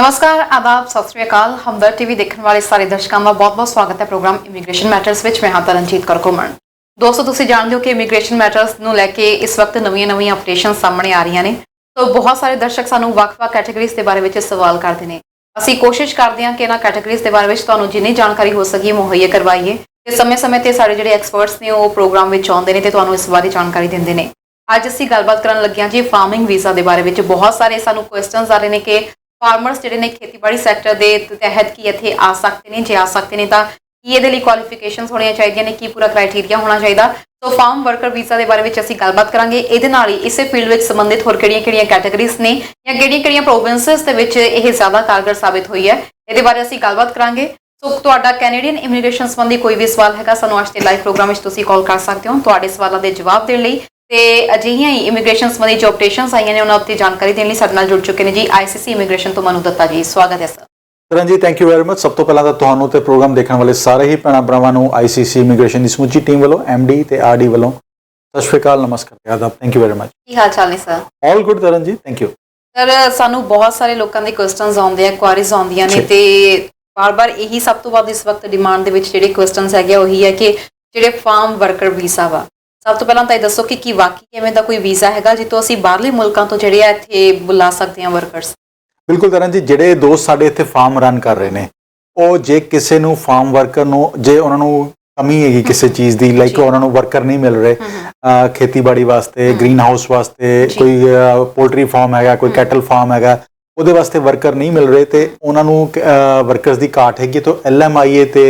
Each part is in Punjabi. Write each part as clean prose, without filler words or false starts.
नमस्कार आदाब सत श्री अकाल हमदर्द टीवी देखने वाले सारे दर्शकों का बहुत बहुत स्वागत है प्रोग्राम इमीग्रेशन मैटर्स विच मैं हाँ तरनजीत कौर घुमन। दोस्तों तुसीं जाणदे हो कि इमीग्रेशन मैटर्स नूं लैके इस वक्त नवीं अपडेशन सामने आ रही ने। तो बहुत सारे दर्शक सानूं वक्-वक् कैटेगरीज़ के बारे में सवाल करते हैं। असीं कोशिश करते हैं कि इन्हां कैटेगरीज़ के बारे में तुहानूं जिन्नी जानकारी हो सकी मुहैया करवाइए ते समय-समय ते साडे जिहड़े एक्सपर्ट्स ने वो प्रोग्राम विच आउंदे ने ते तुहानूं इस बारे जानकारी दिंदे ने। अज असीं गलबात करन लगे हां जी फार्मिंग वीज़ा के बारे में। बहुत सारे सानूं क्वेश्चनस आ रहे हैं कि फार्मर्स जिहड़े ने खेतीबाड़ी सैक्टर के तहत की इत्थे आ सकते हैं, जे आ सकते हैं तो की इहदे लई क्वालिफिकेशनस होणियां चाहिए ने, की पूरा क्राइटेरिया होना चाहिए। तो फार्म वर्कर वीज़ा के बारे में असीं गलबात करांगे। इहदे नाल ही इसे फील्ड में संबंधित होर किहड़ियां-किहड़ियां कैटेगरीज़ ने या किहड़ियां-किहड़ियां प्रोविंसेस दे विच इह ज़्यादा कारगर साबित हुई है, इहदे बारे असीं गलबात करांगे। सो तुहाडा कैनेडियन इमीग्रेशन संबंधी कोई भी सवाल हैगा सानूं अज दे लाइव प्रोग्राम विच तुसीं कॉल कर सकते हो तुहाडे सवालों के जवाब देण लई। ते अजिहियां ही इमीग्रेशन संबंधी जो अपडेशनस आईयां ने उन्हां उत्ते जानकारी देने साडे नाल जुड़ चुके हैं जी आईसीसी इमीग्रेशन तो मनु दत्ता जी। स्वागत है sir. Karan ji thank you very much. सब तो पहला तो तुहानूं ते प्रोग्राम देखने वाले सारे ही भैणां भरावां नूं आईसीसी इमीग्रेशन की समूची टीम वालों एमडी ते आरडी वालों सत श्री अकाल, नमस्कार, आदाब, थैंक यू वेरी मच। की हाल चाल ने sir? All good Karan ji, thank you. Sir सानूं बहुत सारे लोगों के क्वेश्चनस आउंदे आ, क्वारीज आउंदियां ने ते बार-बार यही सब तो वध इस वक्त डिमांड दे विच जिहड़े क्वेश्चनस हैगे ओही है कि जिहड़े फार्म वर्कर वीज़ा वा सब तो पहला तो ये दसो कि वाकई इवें दा कोई वीज़ा हैगा जितों असीं बाहरले मुल्कां तो जिहड़े आ इत्थे बुला सकते हैं वर्कर्स? बिल्कुल करण जी, जिहड़े दोस्त साडे इत्थे फार्म रन कर रहे ने ਉਹ ਜੇ ਕਿਸੇ ਨੂੰ ਫਾਰਮ ਵਰਕਰ ਨੂੰ ਜੇ ਉਹਨਾਂ ਨੂੰ ਕਮੀ ਹੈਗੀ ਕਿਸੇ ਚੀਜ਼ ਦੀ ਲਾਈਕ ਉਹਨਾਂ ਨੂੰ ਵਰਕਰ ਨਹੀਂ ਮਿਲ ਰਹੇ ਖੇਤੀਬਾੜੀ ਵਾਸਤੇ, ਗ੍ਰੀਨ ਹਾਊਸ ਵਾਸਤੇ, ਕੋਈ ਪੋਲਟਰੀ ਫਾਰਮ ਹੈਗਾ, ਕੋਈ ਕੈਟਲ ਫਾਰਮ ਹੈਗਾ, ਉਹਦੇ ਵਾਸਤੇ ਵਰਕਰ ਨਹੀਂ ਮਿਲ ਰਹੇ ਤੇ ਉਹਨਾਂ ਨੂੰ ਵਰਕਰਸ ਦੀ ਘਾਟ ਹੈਗੀ ਤਾਂ LMIA ਤੇ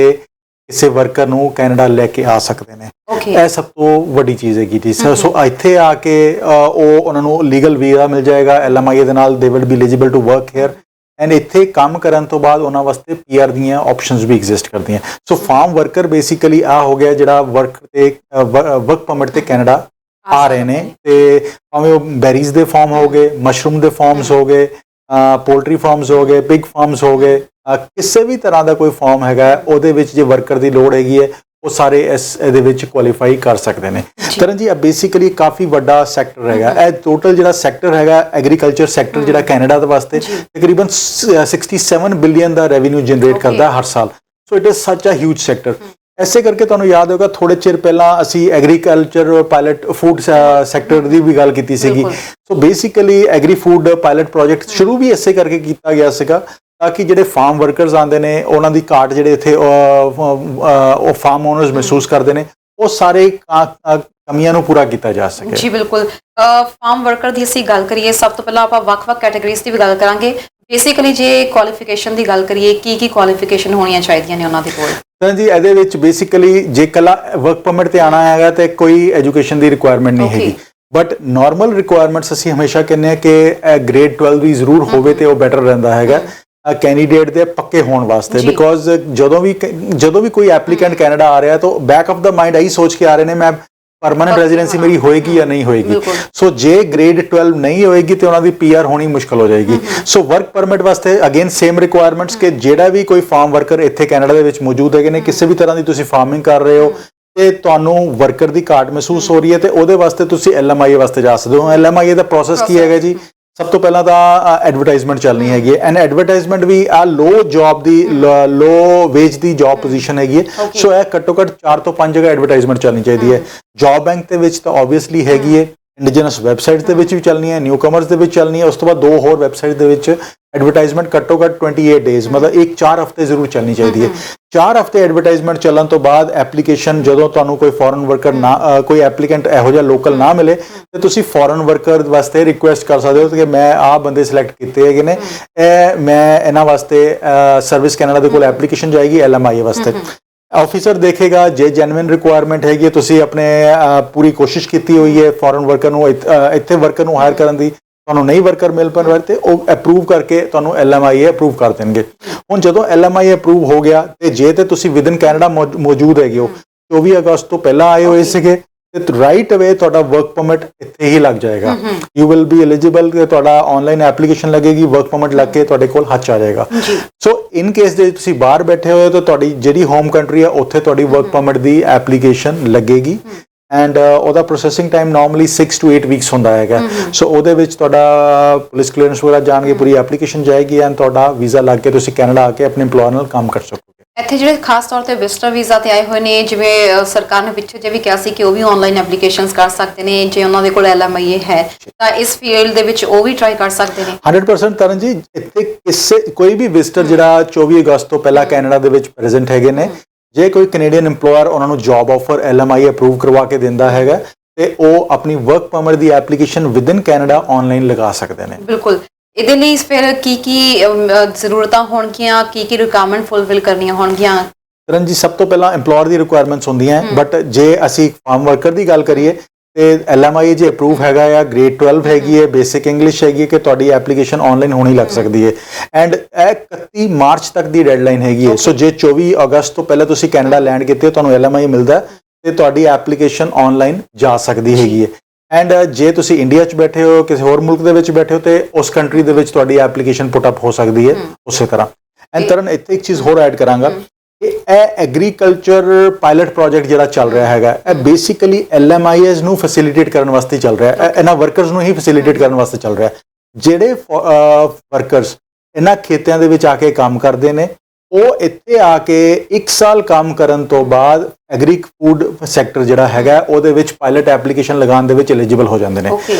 ਕਿਸੇ ਵਰਕਰ ਨੂੰ ਕੈਨੇਡਾ ਲੈ ਕੇ ਆ ਸਕਦੇ ਨੇ। ਇਹ ਸਭ ਤੋਂ ਵੱਡੀ ਚੀਜ਼ ਹੈਗੀ ਜੀ। ਸੋ ਇੱਥੇ ਆ ਕੇ ਉਹ ਉਹਨਾਂ ਨੂੰ ਲੀਗਲ ਵੀਜ਼ਾ ਮਿਲ ਜਾਏਗਾ LMIA ਦੇ ਨਾਲ, they will be eligible to work here and इत्थे काम करन तो बाद उन्हां वास्ते PR दियां ऑप्शनस भी एग्जिस्ट करदियां। सो फार्म वर्कर बेसिकली आ हो गया जिहड़ा वर्क परमिट ते कैनेडा आ रहे ने ते भावें वो बैरीज दे फार्म हो गए, मशरूम दे फार्म्स हो गए, पोल्ट्री फार्म्स हो गए, पिग फार्म्स हो गए, किसी भी तरह का कोई फार्म हैगा उहदे विच जे वर्कर की लोड़ हैगी है वो सारे इस क्वालीफाई कर सकते हैं। करण जी बेसिकली काफ़ी वड्डा सैक्टर हैगा। यह टोटल जिहड़ा सैक्टर हैगा एग्रीकल्चर सैक्टर जिहड़ा कैनेडा दे वास्ते तकरीबन 67 बिलियन का रेवेन्यू जनरेट करता है हर साल। So it is such a huge sector. ऐसे करके तुहानूं याद होगा थोड़े चिर पहला असी एग्रीकल्चर पायलट फूड सैक्टर की भी गल की सीगी। So basically agri food pilot project शुरू भी इसे करके किया गया सीगा ताकि जिहड़े फार्म वर्करस आते हैं उन्हों की घाट जिहड़े इत्थे फार्म ओनर्स महसूस करते हैं वो सारे कमियां नूं पूरा किया जा सके। जी बिल्कुल। फार्म वर्कर की असीं गल करिए सब तो पहला आपां वक्-वक् कैटेगरीज़ की भी गल करांगे। बेसिकली जे क्वालिफिकेशन की गल करिए की क्वालिफिकेशन होनियां चाहिए ने उन्हां दे कोल? जी ਇਹਦੇ ਵਿੱਚ बेसिकली जे कला वर्क परमिट ਤੇ आना हैगा तो कोई एजुकेशन की रिक्वायरमेंट नहीं हैगी बट नॉर्मल रिक्वायरमेंट्स ਅਸੀਂ हमेशा कहने हैं कि ग्रेड 12 भी जरूर होवे तो बेटर रहता हैगा कैंडीडेट ਦੇ ਪੱਕੇ ਹੋਣ ਵਾਸਤੇ। ਬਿਕੋਜ਼ ਜਦੋਂ ਵੀ ਕੋਈ ਐਪਲੀਕੈਂਟ ਕੈਨੇਡਾ ਆ ਰਿਹਾ ਤਾਂ ਬੈਕ ਆਫ ਦਾ ਮਾਈਂਡ ਇਹੀ ਸੋਚ ਕੇ ਆ ਰਹੇ ਨੇ ਮੈਂ परमानेंट रेजिडेंसी मेरी होएगी या नहीं होएगी। सो जे ग्रेड 12 नहीं होएगी तो उन्होंने PR होनी मुश्किल हो जाएगी। सो वर्क परमिट वास्ते अगेन सेम रिक्वायरमेंट्स के जेड़ा भी कोई फार्म वर्कर इत्थे कैनेडा दे विच मौजूद है ने किसी भी तरह की तुसी फार्मिंग कर रहे हो ते तुहानू वर्कर की घाट महसूस हो रही है तो ਉਹਦੇ वास्ते तुसी LMIA वास्ते जा सकते हो। LMIA ਦਾ प्रोसैस की है जी? सब तो पहला तो एडवरटाइजमेंट चलनी हैगी एंड एडवरटाइजमेंट भी आ लो जॉब की लो वेज की जॉब पोजीशन हैगी। सो यह घट्टो घट्ट 4 तो 5 जगह एडवरटाइजमेंट चलनी चाहिए है। जॉब बैंक के विच तो ऑबवियसली हैगी है, इंडिजिनस वैबसाइट के विच भी चलनी है, न्यू कमर्स के विच चलनी है, उस तो बाद 2 होर वैबसाइट के विच एडवरटाइजमेंट घट्टो घट्ट 28 डेज मतलब एक 4 हफ्ते जरूर चलनी चाहिए है। 4 हफ्ते एडवरटाइजमेंट चलन तो बाद एप्लीकेशन जो तुहानू कोई फॉरन वर्कर ना कोई एप्लीकेंट इहो जिहा लोकल ना मिले तो तुसी फॉरन वर्कर वास्ते रिक्वेस्ट कर सकते हो कि मैं आ बंदे सिलेक्ट किए है ने मैं इन्हां वास्ते सर्विस कैनेडा दे कोल एप्लीकेशन जाएगी LMIA वास्ते। ऑफिसर देखेगा जे जेन्युइन रिक्वायरमेंट हैगी तुसी अपने पूरी कोशिश की हुई है फॉरन वर्कर नूं इत्थे वर्कर नूं हायर करन दी ਤੁਹਾਨੂੰ नहीं वर्कर मिल पा रहे तो वो अप्रूव करके ਤੁਹਾਨੂੰ LMIA अप्रूव कर देंगे। ਹੁਣ ਜਦੋਂ LMIA अप्रूव हो गया तो जे तो तुसी विद इन कैनेडा मौजूद है हो 24 अगस्त तो पहला आए हुए सीगे तो राइट अवे ਤੁਹਾਡਾ वर्क परमिट इत्थे ही लग जाएगा। यू विल बी एलिजिबल कि ਤੁਹਾਡਾ ऑनलाइन एप्लीकेशन लगेगी, वर्क परमिट लग के ਤੁਹਾਡੇ ਕੋਲ ਹੱਥ ਆ ਜਾਏਗਾ। सो इन केस जे ਤੁਸੀਂ बाहर बैठे हो तो ਤੁਹਾਡੀ ਜਿਹੜੀ होम कंट्री है उत्थे ਤੁਹਾਡੀ वर्क परमिट की एप्लीकेशन लगेगी ਐਂਡ ਉਹਦਾ processing time normally 6 to 8 weeks ਹੁੰਦਾ ਹੈਗਾ। ਸੋ ਉਹਦੇ ਵਿੱਚ ਤੁਹਾਡਾ ਪੁਲਿਸ ਕਲੀਅਰੈਂਸ ਵਗੈਰਾ ਜਾਣਗੇ, ਪੂਰੀ ਐਪਲੀਕੇਸ਼ਨ ਜਾਏਗੀ ਐਂਡ ਤੁਹਾਡਾ ਵੀਜ਼ਾ ਲੱਗ ਕੇ ਤੁਸੀਂ ਕੈਨੇਡਾ ਆ ਕੇ ਆਪਣੇ ਇੰਪਲੋਇਰ ਨਾਲ ਕੰਮ ਕਰ ਸਕੋਗੇ। ਇੱਥੇ ਜਿਹੜੇ ਖਾਸ ਤੌਰ ਤੇ ਵਿਜ਼ਟਰ ਵੀਜ਼ਾ ਤੇ ਆਏ ਹੋਏ ਨੇ, ਜਿਵੇਂ ਸਰਕਾਰ ਨੇ ਪਿੱਛੇ ਜੇ ਵੀ ਕਿਹਾ ਸੀ ਕਿ ਉਹ ਵੀ ਆਨਲਾਈਨ ਐਪਲੀਕੇਸ਼ਨਸ ਕਰ ਸਕਦੇ ਨੇ, ਜੇ ਉਹਨਾਂ ਦੇ ਕੋਲ LMIA ਹੈ ਤਾਂ ਇਸ ਫੀਲਡ ਦੇ ਵਿੱਚ ਉਹ ਵੀ ਟਰਾਈ ਕਰ ਸਕਦੇ ਨੇ। 100% ਤਰਨ ਜੀ, ਇੱਥੇ ਕੋਈ ਵੀ ਵਿਜ਼ਟਰ ਜਿਹੜਾ 24 ਅਗਸਤ ਤੋਂ ਪਹਿਲਾਂ ਕੈਨੇਡਾ ਦੇ ਵਿੱਚ ਪ੍ਰੈਜ਼ੈਂਟ ਹੈਗੇ ਨੇ, ਜੇ ਕੋਈ ਕੈਨੇਡੀਅਨ ਇੰਪਲੋਇਰ ਉਹਨਾਂ ਨੂੰ ਜੌਬ ਆਫਰ LMIA ਅਪਰੂਵ ਕਰਵਾ ਕੇ ਦਿੰਦਾ ਹੈਗਾ ਤੇ ਉਹ ਆਪਣੀ ਵਰਕ ਪਰਮਿਟ ਦੀ ਐਪਲੀਕੇਸ਼ਨ ਵਿਦਿਨ ਕੈਨੇਡਾ ਆਨਲਾਈਨ ਲਗਾ ਸਕਦੇ ਨੇ। ਬਿਲਕੁਲ। ਇਹਦੇ ਲਈ ਫਿਰ ਕੀ ਜ਼ਰੂਰਤਾਂ ਹੋਣਗੀਆਂ, ਕੀ ਰਿਕੁਆਇਰਮੈਂਟ ਫੁਲਫਿਲ ਕਰਨੀਆਂ ਹੋਣਗੀਆਂ? ਤਰਨ ਜੀ, ਸਭ ਤੋਂ ਪਹਿਲਾਂ ਇੰਪਲੋਇਰ ਦੀ ਰਿਕੁਆਇਰਮੈਂਟਸ ਹੁੰਦੀਆਂ, ਬਟ ਜੇ ਅਸੀਂ ਫਾਰਮ ਵਰਕਰ ਦੀ ਗੱਲ ਕਰੀਏ ਤੇ LMIA ਜੇ ਅਪਰੂਵ ਹੈਗਾ ਆ, ਗ੍ਰੇਡ 12 ਹੈਗੀ ਹੈ, ਬੇਸਿਕ ਇੰਗਲਿਸ਼ ਹੈਗੀ ਹੈ ਕਿ ਤੁਹਾਡੀ ਐਪਲੀਕੇਸ਼ਨ ਆਨਲਾਈਨ ਹੋਣੀ ਲੱਗ ਸਕਦੀ ਹੈ ਐਂਡ ਇਹ 31 ਮਾਰਚ ਤੱਕ ਦੀ ਡੈਡਲਾਈਨ ਹੈਗੀ ਹੈ। ਸੋ ਜੇ 24 ਅਗਸਤ ਤੋਂ ਪਹਿਲਾਂ ਤੁਸੀਂ ਕੈਨੇਡਾ ਲੈਂਡ ਕੀਤੇ ਹੋ, ਤੁਹਾਨੂੰ LMIA ਮਿਲਦਾ ਤੇ ਤੁਹਾਡੀ ਐਪਲੀਕੇਸ਼ਨ ਆਨਲਾਈਨ ਜਾ ਸਕਦੀ ਹੈਗੀ ਹੈ। ਐਂਡ ਜੇ ਤੁਸੀਂ ਇੰਡੀਆ 'ਚ ਬੈਠੇ ਹੋ, ਕਿਸੇ ਹੋਰ ਮੁਲਕ ਦੇ ਵਿੱਚ ਬੈਠੇ ਹੋ ਤੇ ਉਸ ਕੰਟਰੀ ਦੇ ਵਿੱਚ ਤੁਹਾਡੀ ਐਪਲੀਕੇਸ਼ਨ ਪੁੱਟ ਅਪ ਹੋ ਸਕਦੀ ਹੈ ਉਸੇ ਤਰ੍ਹਾਂ। ਐਂਡ ਤਰਨ, ਇੱਥੇ ਇੱਕ ਚੀਜ਼ ਹੋਰ ਐਡ ਕਰਾਂਗਾ ਕਿ ਇਹ ਐਗਰੀਕਲਚਰ ਪਾਇਲਟ ਪ੍ਰੋਜੈਕਟ ਜਿਹੜਾ ਚੱਲ ਰਿਹਾ ਹੈਗਾ, ਇਹ ਬੇਸਿਕਲੀ LMIAs ਨੂੰ ਫੈਸਿਲਿਟੇਟ ਕਰਨ ਵਾਸਤੇ ਚੱਲ ਰਿਹਾ ਹੈ, ਇਹਨਾਂ ਵਰਕਰਸ ਨੂੰ ਹੀ ਫੈਸਿਲਿਟੇਟ ਕਰਨ ਵਾਸਤੇ ਚੱਲ ਰਿਹਾ। ਜਿਹੜੇ ਵਰਕਰਸ ਇਹਨਾਂ ਖੇਤਾਂ ਦੇ ਵਿੱਚ ਆ ਕੇ ਕੰਮ ਕਰਦੇ ਨੇ, ਉਹ ਇੱਥੇ ਆ ਕੇ 1 ਸਾਲ ਕੰਮ ਕਰਨ ਤੋਂ ਬਾਅਦ ਐਗਰੀ ਫੂਡ ਸੈਕਟਰ ਜਿਹੜਾ ਹੈਗਾ ਉਹਦੇ ਵਿੱਚ ਪਾਇਲਟ ਐਪਲੀਕੇਸ਼ਨ ਲਗਾਉਣ ਦੇ ਵਿੱਚ ਐਲੀਜੀਬਲ ਹੋ ਜਾਂਦੇ ਨੇ।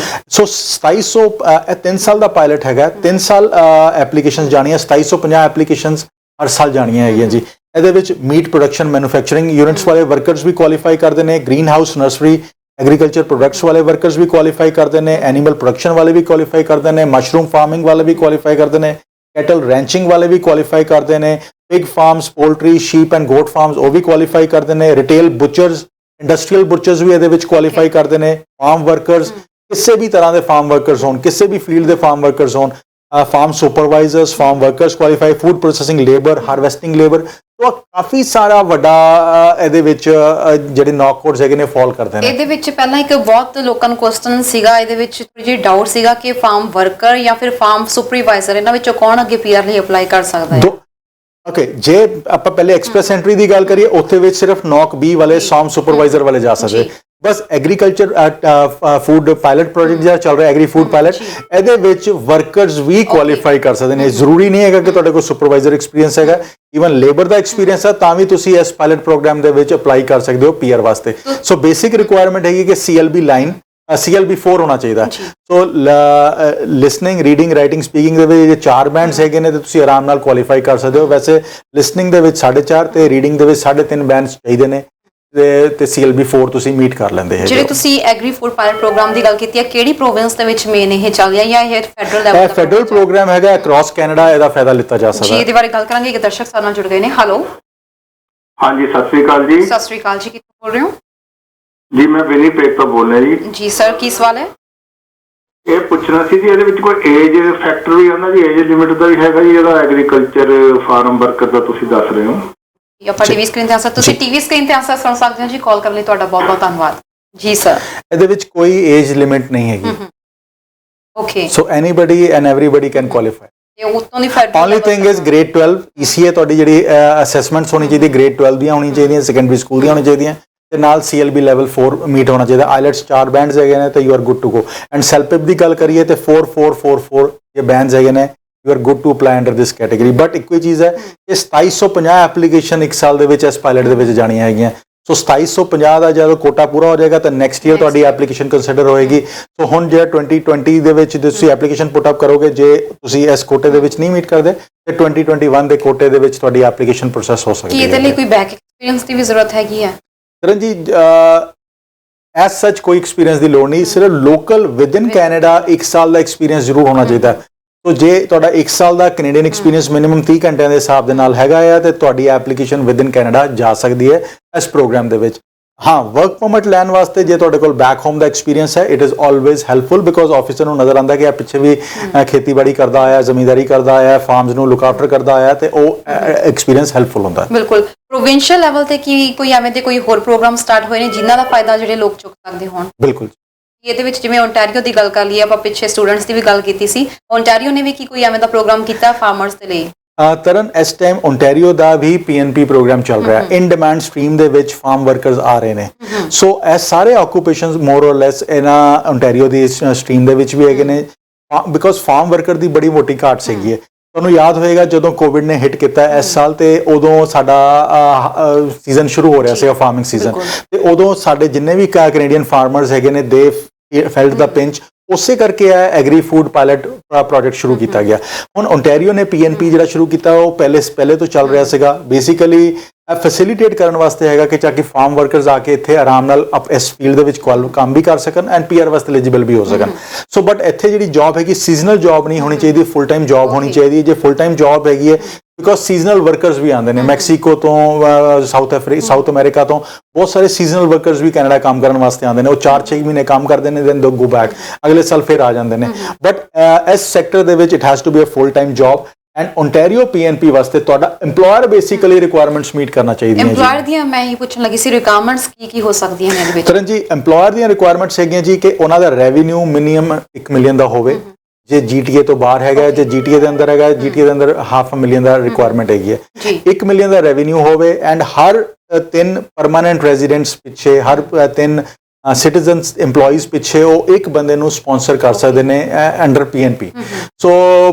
ਸੋ 2700 ਇਹ 3 ਸਾਲ ਦਾ ਪਾਇਲਟ ਹੈਗਾ, 3 ਸਾਲ ਐਪਲੀਕੇਸ਼ਨਸ ਜਾਣੀਆਂ, 2750 ਐਪਲੀਕੇਸ਼ਨਸ ਹਰ ਸਾਲ ਜਾਣੀਆਂ ਹੈਗੀਆਂ ਜੀ। ਇਹਦੇ ਵਿੱਚ ਮੀਟ ਪ੍ਰੋਡਕਸ਼ਨ ਮੈਨੂਫੈਕਚਰਿੰਗ ਯੂਨਿਟਸ ਵਾਲੇ ਵਰਕਰਸ ਵੀ ਕੁਆਲੀਫਾਈ ਕਰਦੇ ਨੇ, green house nursery agriculture products ਵਾਲੇ ਵਰਕਰਸ ਵੀ ਕੁਆਲੀਫਾਈ ਕਰਦੇ ਨੇ, ਐਨੀਮਲ ਪ੍ਰੋਡਕਸ਼ਨ ਵਾਲੇ ਵੀ ਕੁਆਲੀਫਾਈ ਕਰਦੇ ਨੇ, ਮਸ਼ਰੂਮ ਫਾਰਮਿੰਗ ਵਾਲੇ ਵੀ ਕੁਆਲੀਫਾਈ ਕਰਦੇ ਨੇ, ਕੈਟਲ ਰੈਂਚਿੰਗ ਵਾਲੇ ਵੀ ਕੁਆਲੀਫਾਈ ਕਰਦੇ ਨੇ, pig farms, poultry, sheep and goat farms ਉਹ ਵੀ ਕੁਆਲੀਫਾਈ ਕਰਦੇ ਨੇ, ਰਿਟੇਲ ਬੁਚਰਸ, ਇੰਡਸਟਰੀਅਲ ਬੁਚਰਸ ਵੀ ਇਹਦੇ ਵਿੱਚ ਕੁਆਲੀਫਾਈ ਕਰਦੇ ਨੇ, ਫਾਰਮ ਵਰਕਰਸ, ਕਿਸੇ ਵੀ ਤਰ੍ਹਾਂ ਦੇ ਫਾਰਮ ਵਰਕਰਸ ਹੋਣ, ਕਿਸੇ ਵੀ ਫੀਲਡ ਦੇ ਫਾਰਮ ਵਰਕਰਸ ਹੋਣ, farm supervisors, farm workers qualify, food processing labour, harvesting labour. ਤਾਂ ਕਾਫੀ ਸਾਰਾ ਵੱਡਾ ਇਹਦੇ ਵਿੱਚ ਜਿਹੜੇ ਨੌਕ ਕੋਡਸ ਹੈਗੇ ਨੇ ਫਾਲ ਕਰਦੇ ਨੇ। ਇਹਦੇ ਵਿੱਚ ਪਹਿਲਾਂ ਇੱਕ ਬਹੁਤ ਲੋਕਾਂ ਨੂੰ ਕੁਐਸਚਨ ਸੀਗਾ, ਇਹਦੇ ਵਿੱਚ ਥੋੜੀ ਜਿਹੀ ਡਾਊਟ ਸੀਗਾ ਕਿ ਫਾਰਮ ਵਰਕਰ ਜਾਂ ਫਿਰ ਫਾਰਮ ਸੁਪਰਵਾਈਜ਼ਰ ਇਹਨਾਂ ਵਿੱਚੋਂ ਕੌਣ ਅੱਗੇ PR ਲਈ ਅਪਲਾਈ ਕਰ ਸਕਦਾ ਹੈ? ਓਕੇ, ਜੇ ਆਪਾਂ ਪਹਿਲੇ ਐਕਸਪ੍ਰੈਸ ਐਂਟਰੀ ਦੀ ਗੱਲ ਕਰੀਏ, ਉੱਥੇ ਵਿੱਚ ਸਿਰਫ ਨੌਕ B ਵਾਲੇ, ਫਾਰਮ ਸੁਪਰਵਾਈਜ਼ਰ ਵਾਲੇ ਜਾ ਸਕਦੇ। ਬਸ ਐਗਰੀਕਲਚਰ ਫੂਡ ਪਾਇਲਟ ਪ੍ਰੋਜੈਕਟ ਜਿਹੜਾ ਚੱਲ ਰਿਹਾ, ਐਗਰੀ ਫੂਡ ਪਾਇਲਟ, ਇਹਦੇ ਵਿੱਚ ਵਰਕਰਸ ਵੀ ਕੁਆਲੀਫਾਈ ਕਰ ਸਕਦੇ ਨੇ। ਜ਼ਰੂਰੀ ਨਹੀਂ ਹੈਗਾ ਕਿ ਤੁਹਾਡੇ ਕੋਲ ਸੁਪਰਵਾਈਜ਼ਰ ਐਕਸਪੀਰੀਅੰਸ ਹੈਗਾ, ਈਵਨ ਲੇਬਰ ਦਾ ਐਕਸਪੀਰੀਅੰਸ ਹੈ ਤਾਂ ਵੀ ਤੁਸੀਂ ਇਸ ਪਾਇਲਟ ਪ੍ਰੋਗਰਾਮ ਦੇ ਵਿੱਚ ਅਪਲਾਈ ਕਰ ਸਕਦੇ ਹੋ PR ਵਾਸਤੇ। ਸੋ ਬੇਸਿਕ ਰਿਕੁਆਇਰਮੈਂਟ ਹੈਗੀ ਕਿ CLB ਲਾਈਨ CLB 4 ਹੋਣਾ ਚਾਹੀਦਾ। ਸੋ ਲਿਸਨਿੰਗ, ਰੀਡਿੰਗ, ਰਾਈਟਿੰਗ, ਸਪੀਕਿੰਗ ਦੇ ਵਿੱਚ ਜੇ 4 ਬੈਂਡਸ ਹੈਗੇ ਨੇ ਤੇ ਤੁਸੀਂ ਆਰਾਮ ਨਾਲ ਕੁਆਲੀਫਾਈ ਕਰ ਸਕਦੇ ਹੋ। ਵੈਸੇ ਲਿਸਨਿੰਗ ਦੇ ਵਿੱਚ 4.5 ਤੇ ਰੀਡਿੰਗ ਦੇ ਵਿੱਚ 3.5 ਬੈਂਡਸ ਚਾਹੀਦੇ ਨੇ ਤੇ CLB 4 ਤੁਸੀਂ ਮੀਟ ਕਰ ਲੈਂਦੇ ਹੈ। ਜਿਹੜੇ ਤੁਸੀਂ ਐਗਰੀ ਫੂਡ ਪਾਇਲਟ ਪ੍ਰੋਗਰਾਮ ਦੀ ਗੱਲ ਕੀਤੀ ਹੈ, ਕਿਹੜੀ ਪ੍ਰੋਵਿੰਸ ਦੇ ਵਿੱਚ ਮੇਨ ਇਹ ਚੱਲ ਰਿਹਾ ਜਾਂ ਇਹ ਫੈਡਰਲ ਲੈਵਲ ਦਾ? ਇਹ ਫੈਡਰਲ ਪ੍ਰੋਗਰਾਮ ਹੈਗਾ, ਅਕ੍ਰੋਸ ਕੈਨੇਡਾ ਇਹਦਾ ਫਾਇਦਾ ਲਿੱਤਾ ਜਾ ਸਕਦਾ ਹੈ। ਜੀ, ਇਹਦੇ ਬਾਰੇ ਗੱਲ ਕਰਾਂਗੇ। ਇੱਕ ਦਰਸ਼ਕ ਸਾਡੇ ਨਾਲ ਜੁੜ ਗਏ ਨੇ। ਹੈਲੋ, ਹਾਂਜੀ, ਸਤਿ ਸ੍ਰੀ ਅਕਾਲ ਜੀ। ਸਤਿ ਸ੍ਰੀ ਅਕਾਲ ਜੀ, ਕਿੱਥੋਂ ਬੋਲ ਰਹੇ ਹੋ? ਜੀ, ਮੈਂ ਵਿਨੀਪੈਗ ਤੋਂ ਬੋਲ ਰਿਹਾ ਜੀ। ਜੀ ਸਰ, ਕੀ ਸਵਾਲ ਹੈ? ਇਹ ਪੁੱਛਣਾ ਸੀ ਜੀ, ਇਹਦੇ ਵਿੱਚ ਕੋਈ ਏਜ ਫੈਕਟਰ ਵੀ ਉਹਨਾਂ ਦੀ ਏਜ ਲਿਮਿਟ ਦਾ ਵੀ ਹੈਗਾ ਜੀ, ਜਿਹੜਾ ਐਗਰੀਕਲਚਰ ਫਾਰਮ ਵਰਕਰ ਦਾ ਤੁਸੀਂ ਦੱਸ ਰਹੇ ਹੋ? ਆਪਾਂ ਟੀਵੀ ਸਕਰੀਨ ਤੇ ਆਂਸਰ, ਤੁਸੀਂ ਟੀਵੀ ਸਕਰੀਨ ਤੇ ਆਂਸਰ ਸੁਣ ਸਕਦੇ ਹੋ ਜੀ। ਕਾਲ ਕਰਨ ਲਈ ਤੁਹਾਡਾ ਬਹੁਤ ਬਹੁਤ ਧੰਨਵਾਦ ਜੀ ਸਰ। ਇਹਦੇ ਵਿੱਚ ਕੋਈ ਏਜ ਲਿਮਿਟ ਨਹੀਂ ਹੈਗੀ। Okay, so anybody and everybody can qualify. ਇਹ ਉਤੋਂ ਦੀ federal only thing is grade 12 ECA ਤੁਹਾਡੀ ਜਿਹੜੀ ਅਸੈਸਮੈਂਟਸ ਹੋਣੀ ਚਾਹੀਦੀ, ਗ੍ਰੇਡ 12 ਦੀਆਂ ਹੋਣੀ ਚਾਹੀਦੀਆਂ, ਸੈਕੰਡਰੀ ਸਕੂਲ ਦੀਆਂ ਹੋਣੀ ਚਾਹੀਦੀਆਂ ਤੇ ਨਾਲ CLB ਲੈਵਲ 4 ਮੀਟ ਹੋਣਾ ਚਾਹੀਦਾ। ਆਈਲੈਟਸ 4 ਬੈਂਡਸ ਹੈਗੇ ਨੇ ਤੇ you are good to go. And CELPIP ਦੀ ਗੱਲ ਕਰੀਏ ਤੇ 4444 ਇਹ ਬੈਂਡਸ ਹੈਗੇ ਨੇ, you are good to apply under this category. But ਇੱਕੋ ਹੀ ਚੀਜ਼ ਹੈ ਕਿ 2750 ਐਪਲੀਕੇਸ਼ਨ 1 ਸਾਲ ਦੇ ਵਿੱਚ ਇਸ ਪਾਇਲਟ ਦੇ ਵਿੱਚ ਜਾਣੀਆਂ ਹੈਗੀਆਂ। ਸੋ 2750 ਦਾ ਜਦੋਂ ਕੋਟਾ ਪੂਰਾ ਹੋ ਜਾਏਗਾ ਤਾਂ ਨੈਕਸਟ ਈਅਰ ਤੁਹਾਡੀ ਐਪਲੀਕੇਸ਼ਨ ਕੰਸੀਡਰ ਹੋਏਗੀ। ਸੋ ਹੁਣ ਜਿਹੜਾ 2020 ਦੇ ਵਿੱਚ ਤੁਸੀਂ ਐਪਲੀਕੇਸ਼ਨ ਪੁੱਟ ਅਪ ਕਰੋਗੇ, ਜੇ ਤੁਸੀਂ ਇਸ ਕੋਟੇ ਦੇ ਵਿੱਚ ਨਹੀਂ ਮੀਟ ਕਰਦੇ ਤੇ 2021 ਦੇ ਕੋਟੇ ਦੇ ਵਿੱਚ ਤੁਹਾਡੀ ਐਪਲੀਕੇਸ਼ਨ ਪ੍ਰੋਸੈਸ ਹੋ ਸਕਦੀ ਹੈ। ਇਹਦੇ ਲਈ ਕੋਈ ਬੈਕ ਐਕਸਪੀਰੀਅੰਸ ਦੀ ਵੀ ਜ਼ਰੂਰਤ ਹੈਗੀ ਹੈ? ਕਰਨ ਜੀ, ਐਸ ਸੱਚ ਕੋਈ ਐਕਸਪੀਰੀਅੰਸ ਦੀ ਲੋੜ ਨਹੀਂ, ਸਿਰਫ ਲੋਕਲ ਵਿਦਨ ਕੈਨੇਡਾ 1 ਸਾਲ ਦਾ ਐਕਸਪੀਰੀਅੰਸ ਜ਼ਰੂਰ ਹੋਣਾ ਚਾਹੀਦਾ। ਸੋ ਜੇ ਤੁਹਾਡਾ 1 ਸਾਲ ਦਾ ਕੈਨੇਡੀਅਨ ਐਕਸਪੀਰੀਅੰਸ ਮਿਨੀਮਮ 30 ਘੰਟਿਆਂ ਦੇ ਹਿਸਾਬ ਦੇ ਨਾਲ ਹੈਗਾ ਆ ਤੇ ਤੁਹਾਡੀ ਐਪਲੀਕੇਸ਼ਨ ਵਿਦਨ ਕੈਨੇਡਾ ਜਾ ਸਕਦੀ ਹੈ ਇਸ ਪ੍ਰੋਗਰਾਮ ਦੇ ਵਿੱਚ। ਹਾਂ, ਵਰਕ ਪਰਮਿਟ ਲੈਣ ਵਾਸਤੇ ਜੇ ਤੁਹਾਡੇ ਕੋਲ ਬੈਕ ਹੋਮ ਦਾ ਐਕਸਪੀਰੀਅੰਸ ਹੈ, it is always helpful because officer ਨੂੰ ਨਜ਼ਰ ਆਉਂਦਾ ਕਿ ਇਹ ਪਿੱਛੇ ਵੀ ਖੇਤੀਬਾੜੀ ਕਰਦਾ ਆਇਆ, ਜ਼ਮੀਂਦਾਰੀ ਕਰਦਾ ਆਇਆ, ਫਾਰਮਸ ਨੂੰ ਲੁੱਕ ਆਫਟਰ ਕਰਦਾ ਆਇਆ ਤੇ ਉਹ ਐਕਸਪੀਰੀਅੰਸ ਹੈਲਪਫੁਲ ਹੁੰਦਾ ਹੈ। ਬਿਲਕੁਲ। ਪ੍ਰੋਵਿੰਸ਼ੀਅਲ ਲੈਵਲ ਤੇ ਕੀ ਕੋਈ ਐਵੇਂ ਦੇ ਕੋਈ ਹੋਰ ਪ੍ਰੋਗਰਾਮ ਸਟਾਰਟ ਹੋਏ ਨੇ ਜਿਨ੍ਹਾਂ ਦਾ ਫਾਇਦਾ ਜਿਹੜੇ ਲੋਕ ਚੁੱਕ ਸਕਦੇ ਹੋਣ? ਬਿਲਕੁਲ। ਇਹਦੇ ਵਿੱਚ ਜਿਵੇਂ ਓਨਟਾਰੀਓ ਦੀ ਗੱਲ ਕਰ ਲਈਏ ਆਪਾਂ, ਪਿੱਛੇ ਸਟੂਡੈਂਟਸ ਦੀ ਵੀ ਗੱਲ ਕੀਤੀ ਸੀ, ਓਨਟਾਰੀਓ ਨੇ ਵੀ ਕੀ ਕੋਈ ਐਵੇਂ ਦਾ ਪ੍ਰੋਗਰਾਮ ਕੀਤਾ ਫਾਰਮਰਸ ਦੇ ਲਈ? ਤਰਨ ਇਸ ਟਾਈਮ ਓਨਟਾਰੀਓ ਦਾ ਵੀ ਪੀਐਨਪੀ ਪ੍ਰੋਗਰਾਮ ਚੱਲ ਰਿਹਾ ਹੈ। ਇਨ ਡਿਮਾਂਡ ਸਟਰੀਮ ਦੇ ਵਿੱਚ ਫਾਰਮ ਵਰਕਰਸ ਆ ਰਹੇ ਨੇ, ਸੋ ਇਹ ਸਾਰੇ ਆਕੂਪੇਸ਼ਨਸ ਮੋਰ অর ਲੈਸ ਇਹਨਾਂ ਓਨਟਾਰੀਓ ਦੀ ਸਟਰੀਮ ਦੇ ਵਿੱਚ ਵੀ ਹੈਗੇ ਨੇ, ਬਿਕੋਜ਼ ਫਾਰਮ ਵਰਕਰ ਦੀ ਬੜੀ ਮੋਟੀ ਘਾਟ ਸੀਗੀ ਹੈ। ਤੁਹਾਨੂੰ ਯਾਦ ਹੋਏਗਾ ਜਦੋਂ ਕੋਵਿਡ ਨੇ ਹਿੱਟ ਕੀਤਾ ਇਸ ਸਾਲ, ਤੇ ਉਦੋਂ ਸਾਡਾ ਸੀਜ਼ਨ ਸ਼ੁਰੂ ਹੋ ਰਿਹਾ ਸੀਗਾ, ਫਾਰਮਿੰਗ ਸੀਜ਼ਨ, ਤੇ ਉਦੋਂ ਸਾਡੇ ਜਿੰਨੇ ਵੀ ਕੈਨੇਡੀਅਨ ਫਾਰਮਰਸ ਹੈਗੇ ਨੇ ਦੇ ਫੈਲਟ ਦਾ ਪਿੰਚ, ਉਸੇ ਕਰਕੇ ਇਹ ਐਗਰੀ ਫੂਡ ਪਾਇਲਟ ਪ੍ਰੋਜੈਕਟ ਸ਼ੁਰੂ ਕੀਤਾ ਗਿਆ। ਹੁਣ ਓਨਟਾਰੀਓ ਨੇ ਪੀਐਨਪੀ ਜਿਹੜਾ ਸ਼ੁਰੂ ਕੀਤਾ ਉਹ ਪਹਿਲੇ ਤੋਂ ਚੱਲ ਰਿਹਾ ਸੀਗਾ। ਬੇਸਿਕਲੀ ਫੈਸਿਲਿਟੇਟ ਕਰਨ ਵਾਸਤੇ ਹੈਗਾ ਕਿ ਤਾਂ ਕਿ ਫਾਰਮ ਵਰਕਰਸ ਆ ਕੇ ਇੱਥੇ ਆਰਾਮ ਨਾਲ ਇਸ ਫੀਲਡ ਦੇ ਵਿੱਚ ਕੰਮ ਵੀ ਕਰ ਸਕਣ ਐਂਡ ਪੀਆਰ ਵਾਸਤੇ ਐਲੀਜੀਬਲ ਵੀ ਹੋ ਸਕਣ। ਸੋ ਬਟ ਇੱਥੇ ਜਿਹੜੀ ਜੌਬ ਹੈਗੀ ਸੀਜ਼ਨਲ ਜੌਬ ਨਹੀਂ ਹੋਣੀ ਚਾਹੀਦੀ, ਫੁੱਲ ਟਾਈਮ ਜੌਬ ਹੋਣੀ ਚਾਹੀਦੀ ਹੈ। ਜੇ ਫੁੱਲ ਟਾਈਮ ਜੌਬ ਹੈਗੀ ਹੈ, ਬਿਕੋਜ਼ ਸੀਜ਼ਨਲ ਵਰਕਰਸ ਵੀ ਆਉਂਦੇ ਨੇ ਮੈਕਸੀਕੋ ਤੋਂ, ਸਾਊਥ ਅਮਰੀਕਾ ਤੋਂ, ਬਹੁਤ ਸਾਰੇ ਸੀਜ਼ਨਲ ਵਰਕਰਸ ਵੀ ਕੈਨੇਡਾ ਕੰਮ ਕਰਨ ਵਾਸਤੇ ਆਉਂਦੇ ਨੇ। ਉਹ 4-6 ਮਹੀਨੇ ਕੰਮ ਕਰਦੇ ਨੇ, ਦੈਨ ਦੇ ਗੋ ਬੈਕ, ਅਗਲੇ ਸਾਲ ਫਿਰ ਆ ਜਾਂਦੇ ਨੇ। ਬਟ ਇਸ ਸੈਕਟਰ ਦੇ ਵਿੱਚ it has to be a full time job and Ontario PNP ਵਾਸਤੇ ਤੁਹਾਡਾ EMPLOYER ਬੇਸਿਕਲੀ ਰਿਕੁਆਇਰਮੈਂਟਸ ਮੀਟ ਕਰਨਾ ਚਾਹੀਦੀਆਂ ਜੀ। EMPLOYER ਦੀਆਂ ਮੈਂ ਹੀ ਪੁੱਛਣ ਲੱਗੀ ਸੀ, ਰਿਕੁਆਇਰਮੈਂਟਸ ਕੀ ਹੋ ਸਕਦੀਆਂ ਨੇ ਇਹਦੇ ਵਿੱਚ? ਕਰਨ ਜੀ EMPLOYER ਦੀਆਂ ਰਿਕੁਆਇਰਮੈਂਟਸ ਹੈਗੀਆਂ ਜੀ ਕਿ ਉਹਨਾਂ ਦਾ ਰੈਵਨਿਊ ਮਿਨੀਮਮ 1 ਮਿਲੀਅਨ ਦਾ ਹੋਵੇ, ਜੇ GTA ਤੋਂ ਬਾਹਰ ਹੈਗਾ, ਜੇ GTA ਦੇ ਅੰਦਰ ਹੈਗਾ, GTA ਦੇ ਅੰਦਰ $500,000 ਦਾ ਰਿਕੁਆਇਰਮੈਂਟ ਹੈਗੀ ਹੈ। 1 ਮਿਲੀਅਨ ਦਾ ਰੈਵਨਿਊ ਹੋਵੇ ਐਂਡ ਹਰ 3 ਪਰਮਾਨੈਂਟ ਰੈਜ਼ੀਡੈਂਟਸ ਪਿੱਛੇ, ਹਰ 3 ਸਿਟੀਜ਼ਨਸ EMPLOYEES ਪਿੱਛੇ ਉਹ ਇੱਕ ਬੰਦੇ ਨੂੰ ਸਪਾਂਸਰ ਕਰ ਸਕਦੇ ਨੇ ਅੰਡਰ PNP। ਸੋ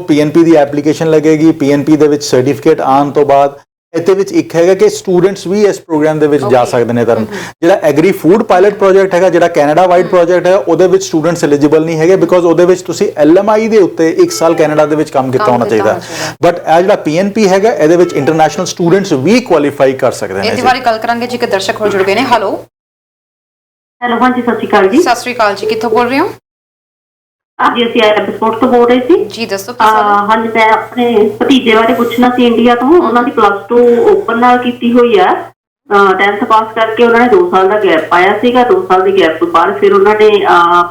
PNP ਦੀ ਐਪਲੀਕੇਸ਼ਨ ਲੱਗੇਗੀ, PNP ਦੇ ਵਿੱਚ ਸਰਟੀਫਿਕੇਟ ਆਉਣ ਤੋਂ ਬਾਅਦ ਇਹਦੇ ਵਿੱਚ ਇੱਕ ਹੈਗਾ ਕਿ ਸਟੂਡੈਂਟਸ ਵੀ ਇਸ ਪ੍ਰੋਗਰਾਮ ਦੇ ਵਿੱਚ ਜਾ ਸਕਦੇ ਨੇ। ਤਰਨ ਜਿਹੜਾ ਐਗਰੀ ਫੂਡ ਪਾਇਲਟ ਪ੍ਰੋਜੈਕਟ ਹੈਗਾ, ਜਿਹੜਾ ਕੈਨੇਡਾ ਵਾਈਡ ਪ੍ਰੋਜੈਕਟ ਹੈ, ਉਹਦੇ ਵਿੱਚ ਸਟੂਡੈਂਟਸ ਐਲੀਜੀਬਲ ਨਹੀਂ ਹੈਗੇ, ਬਿਕੋਜ਼ ਉਹਦੇ ਵਿੱਚ ਤੁਸੀਂ LMI ਦੇ ਉੱਤੇ 1 ਸਾਲ ਕੈਨੇਡਾ ਦੇ ਵਿੱਚ ਕੰਮ ਕੀਤਾ ਹੋਣਾ ਚਾਹੀਦਾ। ਬਟ ਇਹ ਜਿਹੜਾ PNP ਹੈਗਾ, ਇਹਦੇ ਵਿੱਚ ਇੰਟਰਨੈਸ਼ਨਲ ਸਟੂਡੈਂਟਸ ਵੀ ਕੁਆਲੀਫਾਈ ਕਰ ਸਕਦੇ ਨੇ। ਇਹਦੇ ਬਾਰੇ ਗੱਲ ਕਰਾਂਗੇ ਜੀ, ਕਿ ਦਰਸ਼ਕ ਹੋ ਜੁੜ ਗਏ ਨੇ। ਹੈਲੋ ਹਾਂਜੀ, ਸਤਿ ਸ਼੍ਰੀ ਅਕਾਲ ਜੀ। ਸਤਿ ਸ਼੍ਰੀ ਅਕਾਲ ਜੀ, ਕਿੱਥੋਂ ਬੋਲ ਰਹੇ ਹੋ? ਹਾਂਜੀ, ਅਸੀਂ ਐਪਸਪੋਰਟ ਤੋਂ ਬੋਲ ਰਹੇ ਸੀ ਜੀ, ਦੱਸੋ ਕੀ ਸਵਾਲ ਹੈ? ਹਾਂਜੀ, ਮੈਂ ਆਪਣੇ ਭਤੀਜੇ ਬਾਰੇ ਪੁੱਛਣਾ ਸੀ, ਇੰਡੀਆ ਤੋਂ। ਉਹਨਾਂ ਦੀ +2 ਓਪਨ ਨਾਲ ਕੀਤੀ ਹੋਈ ਆ, 10th ਪਾਸ ਕਰਕੇ ਉਹਨਾਂ ਨੇ 2 ਸਾਲ ਦਾ ਗੈਪ ਪਾਇਆ ਸੀਗਾ। 2 ਸਾਲ ਦੇ ਗੈਪ ਤੋਂ ਬਾਅਦ ਫਿਰ ਉਹਨਾਂ ਨੇ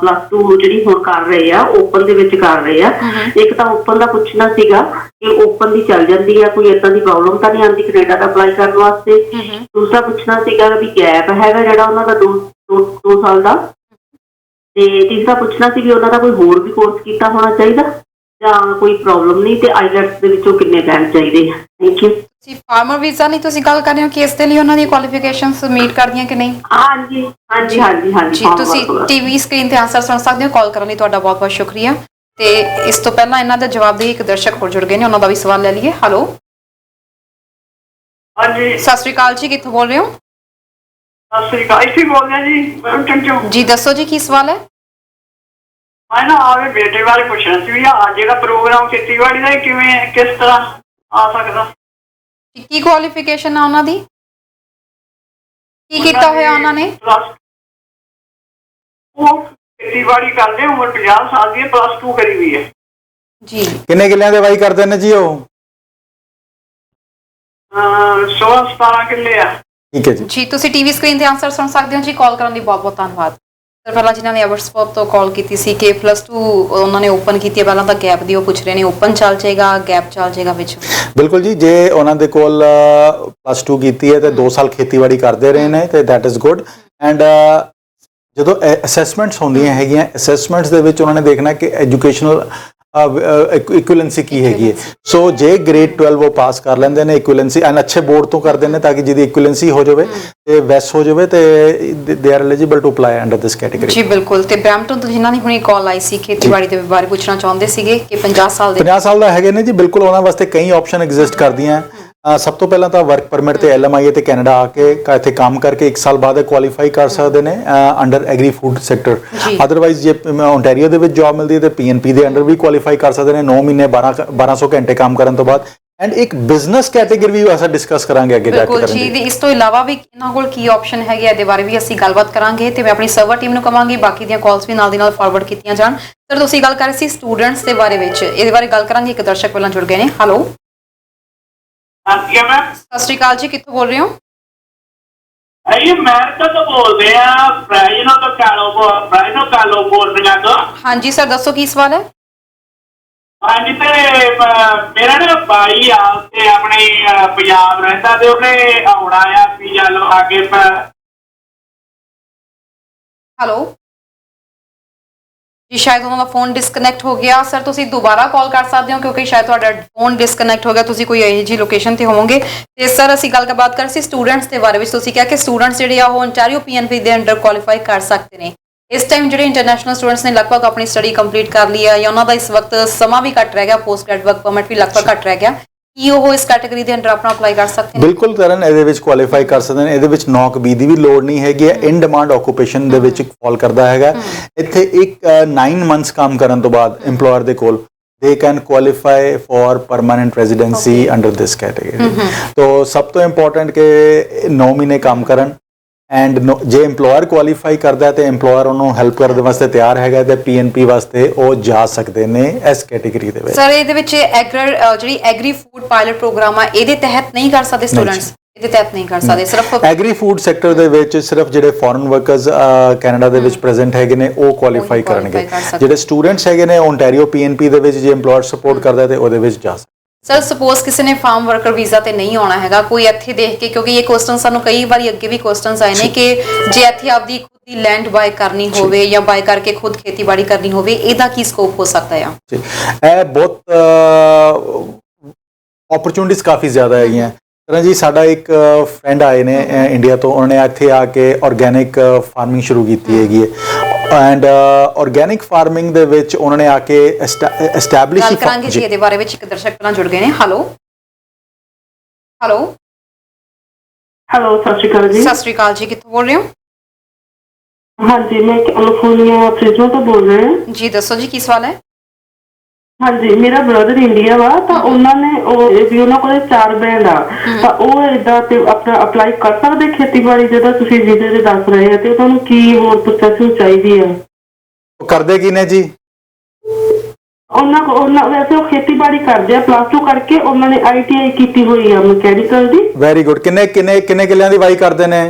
+2 ਜਿਹੜੀ ਹੁਣ ਕਰ ਰਹੇ ਆ, ਓਪਨ ਦੇ ਵਿੱਚ ਕਰ ਰਹੇ ਆ। ਇੱਕ ਤਾਂ ਓਪਨ ਦਾ ਪੁੱਛਣਾ ਸੀਗਾ ਕਿ ਓਪਨ ਦੀ ਚੱਲ ਜਾਂਦੀ ਆ, ਕੋਈ ਏਦਾਂ ਦੀ ਪ੍ਰੋਬਲਮ ਤਾਂ ਨਹੀਂ ਆਉਂਦੀ ਕੈਨੇਡਾ ਦਾ ਅਪਲਾਈ ਕਰਨ ਵਾਸਤੇ। ਦੂਸਰਾ ਪੁੱਛਣਾ ਸੀਗਾ ਵੀ ਗੈਪ ਹੈਗਾ ਜਿਹੜਾ ਉਹਨਾਂ ਦਾ 2 ਸਾਲ ਦਾ। ਤੇ ਤੀਸਰਾ ਪੁੱਛਣਾ ਸੀ ਵੀ ਉਹਨਾਂ ਦਾ ਕੋਈ ਹੋਰ ਵੀ ਕੋਰਸ ਕੀਤਾ ਹੋਣਾ ਚਾਹੀਦਾ ਜਾਂ ਕੋਈ ਪ੍ਰੋਬਲਮ ਨਹੀਂ, ਤੇ ਆਈਲੈਟਸ ਦੇ ਵਿੱਚੋਂ ਕਿੰਨੇ ਬੈਂਡ ਚਾਹੀਦੇ ਆ? Thank you. ਤੁਸੀਂ ਫਾਰਮਰ ਵੀਜ਼ਾ ਲਈ ਤੁਸੀਂ ਗੱਲ ਕਰ ਰਹੇ ਹੋ ਕਿ ਇਸ ਦੇ ਲਈ ਉਹਨਾਂ ਦੀ ਕੁਆਲੀਫਿਕੇਸ਼ਨਸ ਮੀਟ ਕਰਦੀਆਂ ਕਿ ਨਹੀਂ? ਹਾਂਜੀ ਹਾਂਜੀ ਹਾਂਜੀ ਹਾਂਜੀ, ਜੀ, ਤੁਸੀਂ ਟੀਵੀ ਸਕਰੀਨ ਤੇ ਆਨਸਰ ਸੁਣ ਸਕਦੇ ਹੋ। ਕਾਲ ਕਰਨ ਲਈ ਤੁਹਾਡਾ ਬਹੁਤ ਬਹੁਤ ਸ਼ੁਕਰੀਆ। ਤੇ ਇਸ ਤੋਂ ਪਹਿਲਾਂ ਇਹਨਾਂ ਦਾ ਜਵਾਬ ਦੇ ਇੱਕ ਦਰਸ਼ਕ ਹੋਰ ਜੁੜ ਗਏ ਨੇ, ਉਹਨਾਂ ਦਾ ਵੀ ਸਵਾਲ ਲੈ ਲਈਏ। ਹੈਲੋ ਹਾਂਜੀ, ਸਤਿ ਸ਼੍ਰੀ ਅਕਾਲ ਜੀ, ਕਿੱਥੋਂ ਬੋਲ ਰਹੇ ਹੋ? ਸਤਿ ਸ੍ਰੀ ਅਕਾਲ। ਇੱਥੇ ਬੋਲ ਰਿਹਾ ਜੀ, ਬਰਮਟਨ ਚੋਂ। ਜੀ, ਦੱਸੋ ਜੀ ਕੀ ਸਵਾਲ ਹੈ? ਮੈਂ ਨਾ ਆਪਣੇ ਬੇਟੇ ਬਾਰੇ ਪੁੱਛਣਾ ਸੀ ਵੀ ਆਹ ਜਿਹੜਾ ਪ੍ਰੋਗਰਾਮ ਖੇਤੀਬਾੜੀ ਦਾ ਕਿਵੇਂ, ਕਿਸ ਤਰ੍ਹਾਂ ਆ ਸਕਦਾ? ਕੀ ਕੁਆਲੀਫਿਕੇਸ਼ਨ ਆ ਉਹਨਾਂ ਦੀ? ਕੀ ਕੀਤਾ ਹੋਇਆ ਉਹਨਾਂ ਨੇ? ਉਹ ਖੇਤੀਬਾੜੀ ਕਰਦੇ, ਉਮਰ 50 ਸਾਲ ਦੀ, +2 ਕਰੀ ਹੋਈ ਹੈ ਜੀ। ਕਿੰਨੇ ਕਿੱਲਿਆਂ ਦੇ ਵਾਈ ਕਰਦੇ ਨੇ ਜੀ ਉਹ? 16-17 ਕਿੱਲੇ ਆ। ਠੀਕ ਹੈ ਜੀ। ਜੀ, ਤੁਸੀਂ ਟੀਵੀ ਸਕਰੀਨ ਤੇ ਆਨਸਰ ਸੁਣ ਸਕਦੇ ਹੋ ਜੀ। ਕਾਲ ਕਰਨ ਲਈ ਬਹੁਤ ਬਹੁਤ ਧੰਨਵਾਦ। ਸਰ, ਪਹਿਲਾਂ ਜਿਨ੍ਹਾਂ ਨੇ ਐਵਰਸਪੋਰਟ ਤੋਂ ਕਾਲ ਕੀਤੀ ਸੀ ਕਿ +2 ਉਹਨਾਂ ਨੇ ਓਪਨ ਕੀਤੀ ਹੈ, ਪਹਿਲਾਂ ਤਾਂ ਗੈਪ ਦੀ ਉਹ ਪੁੱਛ ਰਹੇ ਨੇ, ਓਪਨ ਚੱਲ ਜਾਏਗਾ, ਗੈਪ ਚੱਲ ਜਾਏਗਾ ਵਿੱਚ? ਬਿਲਕੁਲ ਜੀ, ਜੇ ਉਹਨਾਂ ਦੇ ਕੋਲ +2 ਕੀਤੀ ਹੈ ਤੇ 2 ਸਾਲ ਖੇਤੀਬਾੜੀ ਕਰਦੇ ਰਹੇ ਨੇ ਤੇ ਦੈਟ ਇਜ਼ ਗੁੱਡ। ਐਂਡ ਜਦੋਂ ਅਸੈਸਮੈਂਟਸ ਹੁੰਦੀਆਂ ਹੈਗੀਆਂ, ਅਸੈਸਮੈਂਟਸ ਦੇ ਵਿੱਚ ਉਹਨਾਂ ਨੇ ਦੇਖਣਾ ਕਿ ਐਜੂਕੇਸ਼ਨਲ ਇਕੁਇਲੈਂਸੀ ਕੀ ਹੈਗੀ ਹੈ। ਸੋ ਜੇ ਗ੍ਰੇਡ 12 ਉਹ ਪਾਸ ਕਰ ਲੈਂਦੇ ਨੇ, ਇਕੁਇਲੈਂਸੀ ਐਂਡ ਅੱਛੇ ਬੋਰਡ ਤੋਂ ਕਰਦੇ ਨੇ ਤਾਂ ਕਿ ਜਿਹਦੀ ਇਕੁਇਲੈਂਸੀ ਹੋ ਜਾਵੇ ਤੇ ਵੈਸ ਹੋ ਜਾਵੇ, ਤੇ they are eligible to apply under this category. ਜੀ ਬਿਲਕੁਲ। ਤੇ ਬ੍ਰੈਂਪਟਨ ਤੋਂ ਜਿਨ੍ਹਾਂ ਦੀ ਹੁਣੀ ਕਾਲ ਆਈ ਸੀ, ਖੇਤੀਬਾੜੀ ਦੇ ਬਾਰੇ ਪੁੱਛਣਾ ਚਾਹੁੰਦੇ ਸੀਗੇ ਕਿ 50 ਸਾਲ ਦਾ ਹੈਗੇ ਨੇ ਜੀ। ਬਿਲਕੁਲ, ਉਹਨਾਂ ਵਾਸਤੇ ਕਈ ਆਪਸ਼ਨ ਐਗਜ਼ਿਸਟ ਕਰਦੀਆਂ। ਸਭ ਤੋਂ ਪਹਿਲਾਂ ਤਾਂ ਵਰਕ ਪਰਮਿਟ ਤੇ LMI ਤੇ ਕੈਨੇਡਾ ਆ ਕੇ ਇੱਥੇ ਕੰਮ ਕਰਕੇ 1 ਸਾਲ ਬਾਅਦ ਕੁਆਲੀਫਾਈ ਕਰ ਸਕਦੇ ਨੇ under agri food sector. Otherwise ਜੇ ਓਨਟਾਰੀਓ ਦੇ ਵਿੱਚ ਜੌਬ ਮਿਲਦੀ ਹੈ ਤੇ PNP ਦੇ ਅੰਡਰ ਵੀ ਕੁਆਲੀਫਾਈ ਕਰ ਸਕਦੇ ਨੇ 9 ਮਹੀਨੇ 1200 ਘੰਟੇ ਕੰਮ ਕਰਨ ਤੋਂ ਬਾਅਦ। ਐਂਡ ਇੱਕ ਬਿਜ਼ਨਸ ਕੈਟੇਗਰੀ ਵੀ ਅਸੀਂ ਡਿਸਕਸ ਕਰਾਂਗੇ ਅੱਗੇ ਜਾ ਕੇ। ਜੀ, ਇਸ ਤੋਂ ਇਲਾਵਾ ਵੀ ਇਹਨਾਂ ਕੋਲ ਕੀ ਆਪਸ਼ਨ ਹੈਗੇ, ਇਹਦੇ ਬਾਰੇ ਵੀ ਅਸੀਂ ਗੱਲਬਾਤ ਕਰਾਂਗੇ। ਤੇ ਮੈਂ ਆਪਣੀ ਸਰਵਰ ਟੀਮ ਨੂੰ ਕਵਾਂਗੀ ਬਾਕੀ ਦੀਆਂ ਕਾਲਸ ਵੀ ਨਾਲ ਦੀ ਨਾਲ ਫਾਰਵਰਡ ਕੀਤੀਆਂ ਜਾਣ। ਸਰ, ਤੁਸੀਂ ਗੱਲ ਕਰ ਰਹੇ ਸੀ ਸਟੂਡੈਂਟਸ ਦੇ ਬਾਰੇ ਵਿੱਚ, ਇਹਦੇ ਬਾਰੇ ਗੱਲ ਕਰਾਂਗੇ। ਇੱਕ ਦਰਸ਼ਕ ਪਹਿਲਾਂ ਜੁੜ ਗਏ ਨੇ। ਹੈਲੋ ਸਤਿ ਸ਼੍ਰੀ ਅਕਾਲ ਜੀ, ਕਿੱਥੋਂ ਬੋਲ ਰਹੇ ਹੋ? ਅਮਰੀਕਾ ਤੋਂ ਬੋਲਦੇ ਆ, ਬ੍ਰਾਜ਼ੀਲ ਤੋਂ ਬੋਲਦੇ ਆ। ਹਾਂਜੀ ਸਰ, ਦੱਸੋ ਕੀ ਸਵਾਲ ਹੈ? ਹਾਂਜੀ, ਤੇ ਮੇਰਾ ਨਾ ਭਾਈ ਆ ਤੇ ਆਪਣੇ ਪੰਜਾਬ ਰਹਿੰਦਾ, ਤੇ ਉਹਨੇ ਆਉਣਾ ਆ ਵੀਜ਼ਾ ਲਵਾ ਕੇ। ਹੈਲੋ ਜੀ ਸ਼ਾਇਦ ਉਹਨਾਂ ਦਾ ਫੋਨ ਡਿਸਕਨੈਕਟ ਹੋ ਗਿਆ ਸਰ, ਤੁਸੀਂ ਦੁਬਾਰਾ ਕਾਲ ਕਰ ਸਕਦੇ ਹੋ ਕਿਉਂਕਿ ਸ਼ਾਇਦ ਤੁਹਾਡਾ ਫੋਨ ਡਿਸਕਨੈਕਟ ਹੋ ਗਿਆ, ਤੁਸੀਂ ਕੋਈ ਇਹੋ ਜਿਹੀ ਲੋਕੇਸ਼ਨ ਤੇ ਹੋਵੋਗੇ। ਤੇ ਸਰ ਅਸੀਂ ਗੱਲਬਾਤ ਕਰ ਸੀ ਸਟੂਡੈਂਟਸ ਦੇ ਬਾਰੇ ਵਿੱਚ, ਤੁਸੀਂ ਕਿਹਾ ਕਿ ਸਟੂਡੈਂਟਸ ਜਿਹੜੇ ਆ ਉਹ ਓਨਟਾਰੀਓ PNP ਦੇ ਅੰਡਰ ਕੁਆਲੀਫਾਈ ਕਰ ਸਕਦੇ ਨੇ। ਇਸ ਟਾਈਮ ਜਿਹੜੇ ਇੰਟਰਨੈਸ਼ਨਲ ਸਟੂਡੈਂਟਸ ਨੇ ਲਗਭਗ ਆਪਣੀ ਸਟੱਡੀ ਕੰਪਲੀਟ ਕਰ ਲਈ ਹੈ ਜਾਂ ਉਹਨਾਂ ਦਾ ਇਸ ਵਕਤ ਸਮਾਂ ਵੀ ਘੱਟ ਰਹਿ ਗਿਆ, ਪੋਸਟ ਗ੍ਰੈਜੂਏਟ ਵਰਕ ਪਰਮਿਟ ਵੀ ਲਗਭਗ ਘੱਟ ਰਹਿ ਗਿਆ, ਕੀ ਉਹ ਇਸ ਕੈਟਾਗਰੀ ਦੇ ਅੰਡਰ ਆਪਣਾ ਅਪਲਾਈ ਕਰ ਸਕਦੇ ਨੇ? ਬਿਲਕੁਲ ਤਰਨ ਇਹਦੇ ਵਿੱਚ ਕੁਆਲੀਫਾਈ ਕਰ ਸਕਦੇ ਨੇ। ਇਹਦੇ ਵਿੱਚ ਨੌਕ ਬੀ ਦੀ ਵੀ ਲੋੜ ਨਹੀਂ ਹੈਗੀ, ਇਨ ਡਿਮਾਂਡ ਆਕੂਪੇਸ਼ਨ ਦੇ ਵਿੱਚ ਫਾਲ ਕਰਦਾ ਹੈਗਾ। ਇੱਥੇ ਇੱਕ 9 ਮੰਥਸ ਕੰਮ ਕਰਨ ਤੋਂ ਬਾਅਦ EMPLOYER ਦੇ ਕੋਲ they can qualify for permanent residency under this category। तो सब तो इम्पोर्टेंट के 9 महीने काम करन एंड जे एम्पलॉयर ਕੁਆਲੀਫਾਈ ਕਰਦਾ ਹੈ ਤੇ EMPLOYER ਉਹਨੂੰ ਹੈਲਪ ਕਰਨ ਦੇ ਵਾਸਤੇ ਤਿਆਰ ਹੈਗਾ ਤੇ PNP ਵਾਸਤੇ ਉਹ ਜਾ ਸਕਦੇ ਨੇ ਇਸ ਕੈਟਾਗਰੀ ਦੇ ਵਿੱਚ। ਸਰ ਇਹਦੇ ਵਿੱਚ ਜਿਹੜੀ ਐਗਰੀ ਫੂਡ ਪਾਇਲਟ ਪ੍ਰੋਗਰਾਮ ਆ ਇਹਦੇ ਤਹਿਤ ਨਹੀਂ ਕਰ ਸਕਦੇ ਸਟੂਡੈਂਟਸ, ਇਹਦੇ ਤਹਿਤ ਨਹੀਂ ਕਰ ਸਕਦੇ, ਸਿਰਫ ਐਗਰੀ ਫੂਡ ਸੈਕਟਰ ਦੇ ਵਿੱਚ ਸਿਰਫ ਜਿਹੜੇ ਫੋਰਨ ਵਰਕਰਸ ਕੈਨੇਡਾ ਦੇ ਵਿੱਚ ਪ੍ਰੈਜ਼ੈਂਟ ਹੈਗੇ ਨੇ ਉਹ ਕੁਆਲੀਫਾਈ ਕਰਨਗੇ। ਜਿਹੜੇ ਸਟੂਡੈਂਟਸ ਹੈਗੇ ਨੇ ਓਨਟਾਰੀਓ PNP ਦੇ ਵਿੱਚ ਜੇ EMPLOYER ਸਪੋਰਟ ਕਰਦਾ ਤੇ ਉਹਦੇ ਵਿੱਚ ਜਾ ਸਕਦੇ। ਸਰ ਸਪੋਜ਼ ਕਿਸੇ ਨੇ ਫਾਰਮ ਵਰਕਰ ਵੀਜ਼ਾ ਤੇ ਨਹੀਂ ਆਉਣਾ ਹੈਗਾ, ਕੋਈ ਇੱਥੇ ਦੇਖ ਕੇ, ਕਿਉਂਕਿ ਇਹ ਕੁਐਸਚਨ ਸਾਨੂੰ ਕਈ ਵਾਰੀ ਅੱਗੇ ਵੀ ਕੁਐਸਚਨਸ ਆਏ ਨੇ ਕਿ ਜੇ ਇੱਥੇ ਆਪਦੀ ਖੁਦ ਦੀ ਲੈਂਡ ਬਾਏ ਕਰਨੀ ਹੋਵੇ ਜਾਂ ਬਾਏ ਕਰਕੇ ਖੁਦ ਖੇਤੀਬਾੜੀ ਕਰਨੀ ਹੋਵੇ, ਇਹਦਾ ਕੀ ਸਕੋਪ ਹੋ ਸਕਦਾ ਆ? ਇਹ ਬਹੁਤ ਓਪਰਚੁਨਿਟੀਜ਼ ਕਾਫੀ ਜ਼ਿਆਦਾ ਹੈਗੀਆਂ। ਤਰਨ ਜੀ ਸਾਡਾ ਇੱਕ ਫਰੈਂਡ ਆਏ ਨੇ ਇੰਡੀਆ ਤੋਂ, ਉਹਨਾਂ ਨੇ ਇੱਥੇ ਆ ਕੇ ਆਰਗੈਨਿਕ ਫਾਰਮਿੰਗ ਸ਼ੁਰੂ ਕੀਤੀ ਹੈਗੀ ਹੈ ਐਂਡ ਆਰਗੈਨਿਕ ਫਾਰਮਿੰਗ ਦੇ ਵਿੱਚ ਉਹਨਾਂ ਨੇ ਆ ਕੇ ਐਸਟੈਬਲਿਸ਼ ਗੱਲ ਕਰਾਂਗੇ ਜੀ ਇਹਦੇ ਬਾਰੇ ਵਿੱਚ। ਇੱਕ ਦਰਸ਼ਕ ਨਾਲ ਜੁੜ ਗਏ ਨੇ। ਹੈਲੋ ਹੈਲੋ, ਸਤਿ ਸ਼੍ਰੀ ਅਕਾਲ ਜੀ। ਸਤਿ ਸ਼੍ਰੀ ਅਕਾਲ ਜੀ, ਕਿੱਥੋਂ ਬੋਲ ਰਹੇ ਹੋ? ਹਾਂਜੀ, ਮੈਂ ਕੈਲੀਫੋਰਨੀਆ ਫ੍ਰਿਜ਼ਨੋ ਤੋਂ ਬੋਲ ਰਹੀ ਹਾਂ ਜੀ, ਦੱਸੋ ਜੀ ਕੀ ਸਵਾਲ ਹੈ? ਹਾਂਜੀ, ਮੇਰਾ ਬ੍ਰਦਰ ਇੰਡੀਆ ਵਾ ਤਾਂ ਉਹਨਾਂ ਨੇ ਉਹਨਾਂ ਕੋਲੇ 4 ਬੈਂਡ ਆ ਤਾਂ ਉਹ ਏਦਾਂ ਤੇ ਆਪਣਾ ਅਪਲਾਈ ਕਰ ਸਕਦੇ ਖੇਤੀਬਾੜੀ ਜਿਹੜਾ ਤੁਸੀਂ ਵੀਜ਼ੇ ਦੇ ਦੱਸ ਰਹੇ ਹੋ, ਤੇ ਉਹਨਾਂ ਨੂੰ ਕੀ ਹੋਰ ਪ੍ਰੋਸੈਸਿੰਗ ਚਾਹੀਦੀ ਆ? ਉਹ ਕਰਦੇ ਕੀ ਨੇ ਜੀ? ਉਹਨਾਂ ਵੈਸੇ ਉਹ ਖੇਤੀਬਾੜੀ ਕਰਦੇ ਆ, +2 ਕਰਕੇ ਉਹਨਾਂ ਨੇ ITI ਕੀਤੀ ਹੋਈ ਆ ਮਕੈਨੀਕਲ ਦੀ। Very good. ਕਿੰਨੇ ਕਿੱਲਿਆਂ ਦੀ ਵਾਈ ਕਰਦੇ ਨੇ?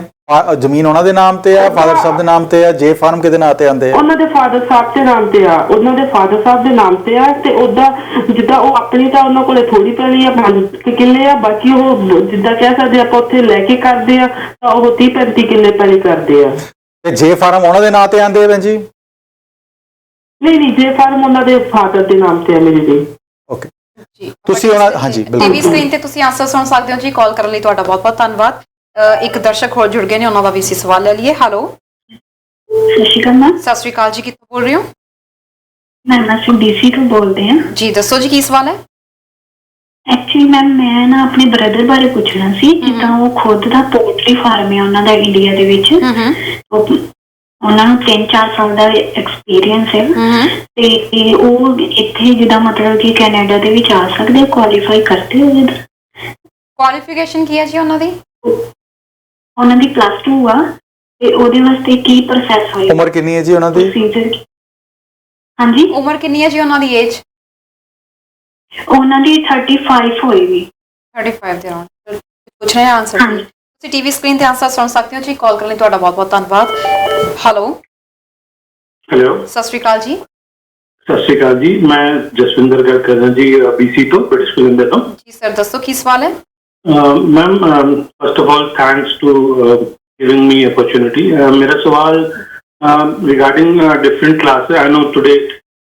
ਜ਼ਮੀਨ ਉਹਨਾਂ ਦੇ ਨਾਮ ਤੇ ਆ, ਫਾਦਰ ਸਾਹਿਬ ਦੇ ਨਾਮ ਤੇ ਆ, ਜੇ ਫਾਰਮ ਕਿਹਦੇ ਨਾਂ ਤੇ ਆਂਦੇ ਆ? ਉਹਨਾਂ ਦੇ ਫਾਦਰ ਸਾਹਿਬ ਦੇ ਨਾਮ ਤੇ ਆ, ਉਹਨਾਂ ਦੇ ਫਾਦਰ ਸਾਹਿਬ ਦੇ ਨਾਮ ਤੇ ਆ। ਤੇ ਉਹਦਾ ਜਿੱਦਾਂ ਉਹ ਆਪਣੀ ਤਾਂ ਉਹਨਾਂ ਕੋਲੇ ਥੋੜੀ ਪੈਲੀ ਆ, 5 ਕਿੱਲੇ ਆ, ਬਾਕੀ ਉਹ ਜਿੱਦਾਂ ਕਹਿ ਸਕਦੇ ਆਪਾਂ ਉੱਥੇ ਲੈ ਕੇ ਕਰਦੇ ਆ ਤਾਂ ਉਹ 30-35 ਕਿੱਲੇ ਪੈਲੀ ਕਰਦੇ ਆ। ਤੇ ਜੇ ਫਾਰਮ ਉਹਨਾਂ ਦੇ ਨਾਂ ਤੇ ਆਂਦੇ ਆ ਭੈਣ ਜੀ? ਨਹੀਂ, ਜੇ ਫਾਰਮ ਉਹਨਾਂ ਦੇ ਫਾਦਰ ਦੇ ਨਾਮ ਤੇ ਆ ਮੇਰੇ ਜੀ। ਓਕੇ ਜੀ, ਤੁਸੀਂ ਉਹਨਾਂ ਹਾਂਜੀ ਬਿਲਕੁਲ ਟੀਵੀ ਸਕਰੀਨ ਤੇ ਤੁਸੀਂ ਆਨਸਰ ਸੁਣ ਸਕਦੇ ਹੋ ਜੀ। ਕਾਲ ਕਰਨ ਲਈ ਤੁਹਾਡਾ ਬਹੁਤ ਬਹੁਤ ਧੰਨਵਾਦ। ਇੱਕ ਦਰਸ਼ਕ ਹੋਰ ਜੁੜ ਗਏ ਨੇ, ਉਹਨਾਂ ਦਾ ਵੀ ਅਸੀਂ ਸਵਾਲ ਲੈ ਲਈਏ। ਹੈਲੋ, ਸਤਿ ਸ਼੍ਰੀ ਅਕਾਲ ਮੈਮ। ਸਤਿ ਸ਼੍ਰੀ ਅਕਾਲ ਜੀ, ਕਿੱਥੋਂ ਬੋਲ ਰਹੇ ਹੋ? ਮੈਮ ਅਸੀਂ DC ਤੋਂ ਬੋਲਦੇ ਹਾਂ ਜੀ, ਦੱਸੋ ਜੀ ਕੀ ਸਵਾਲ ਹੈ? ਐਕਚੁਅਲੀ ਮੈਮ ਮੈਂ ਨਾ ਆਪਣੇ ਬ੍ਰਦਰ ਬਾਰੇ ਪੁੱਛਣਾ ਸੀ। ਜਿੱਦਾਂ ਉਹ ਖੁਦ ਦਾ ਪੋਲਟਰੀ ਫਾਰਮ ਹੈ ਉਹਨਾਂ ਦਾ ਇੰਡੀਆ ਦੇ ਵਿੱਚ, ਉਹਨਾਂ ਨੂੰ 3-4 ਸਾਲ ਦਾ ਐਕਸਪੀਰੀਅੰਸ ਹੈ ਤੇ ਉਹ ਇੱਥੇ ਜਿੱਦਾਂ ਮਤਲਬ ਕਿ ਕੈਨੇਡਾ ਦੇ ਵਿੱਚ ਆ ਸਕਦੇ, ਕੁਆਲੀਫਾਈ ਕਰਦੇ ਹੋ? ਕੁਆਲੀਫਿਕੇਸ਼ਨ ਕੀ ਹੈ ਜੀ ਉਹਨਾਂ ਦੀ? ਉਹਨਾਂ ਦੀ +2 ਆ ਤੇ ਉਹਦੇ ਵਾਸਤੇ ਕੀ ਪ੍ਰੋਸੈਸ ਹੋਏਗਾ? ਉਮਰ ਕਿੰਨੀ ਹੈ ਜੀ ਉਹਨਾਂ ਦੀ? ਹਾਂਜੀ, ਉਮਰ ਕਿੰਨੀ ਹੈ ਜੀ ਉਹਨਾਂ ਦੀ? ਏਜ ਉਹਨਾਂ ਦੀ 35 ਹੋਏਗੀ। 35 ਦੇ ਅਰਾਊਂਡ ਪੁੱਛ ਰਹੇ ਆ ਆਨਸਰ। ਤੁਸੀਂ ਟੀਵੀ ਸਕਰੀਨ ਤੇ ਆਨਸਰ ਸੁਣ ਸਕਦੇ ਹੋ ਜੀ। ਕਾਲ ਕਰਨ ਲਈ ਤੁਹਾਡਾ ਬਹੁਤ ਬਹੁਤ ਧੰਨਵਾਦ। ਹੈਲੋ, ਸਤਿ ਸ਼੍ਰੀ ਅਕਾਲ ਜੀ। ਸਤਿ ਸ਼੍ਰੀ ਅਕਾਲ ਜੀ, ਮੈਂ ਜਸਵਿੰਦਰ ਗੱਲ ਕਰ ਰਿਹਾ ਜੀ, BC ਤੋਂ, ਬ੍ਰਿਟਿਸ਼ ਕੋਲੰਬੀਆ ਤੋਂ। ਜੀ ਸਰ, ਦੱਸੋ ਕੀ ਸਵਾਲ ਹੈ? Ma'am first of all thanks to giving me opportunity. मेरा सवाल regarding different classes, I know today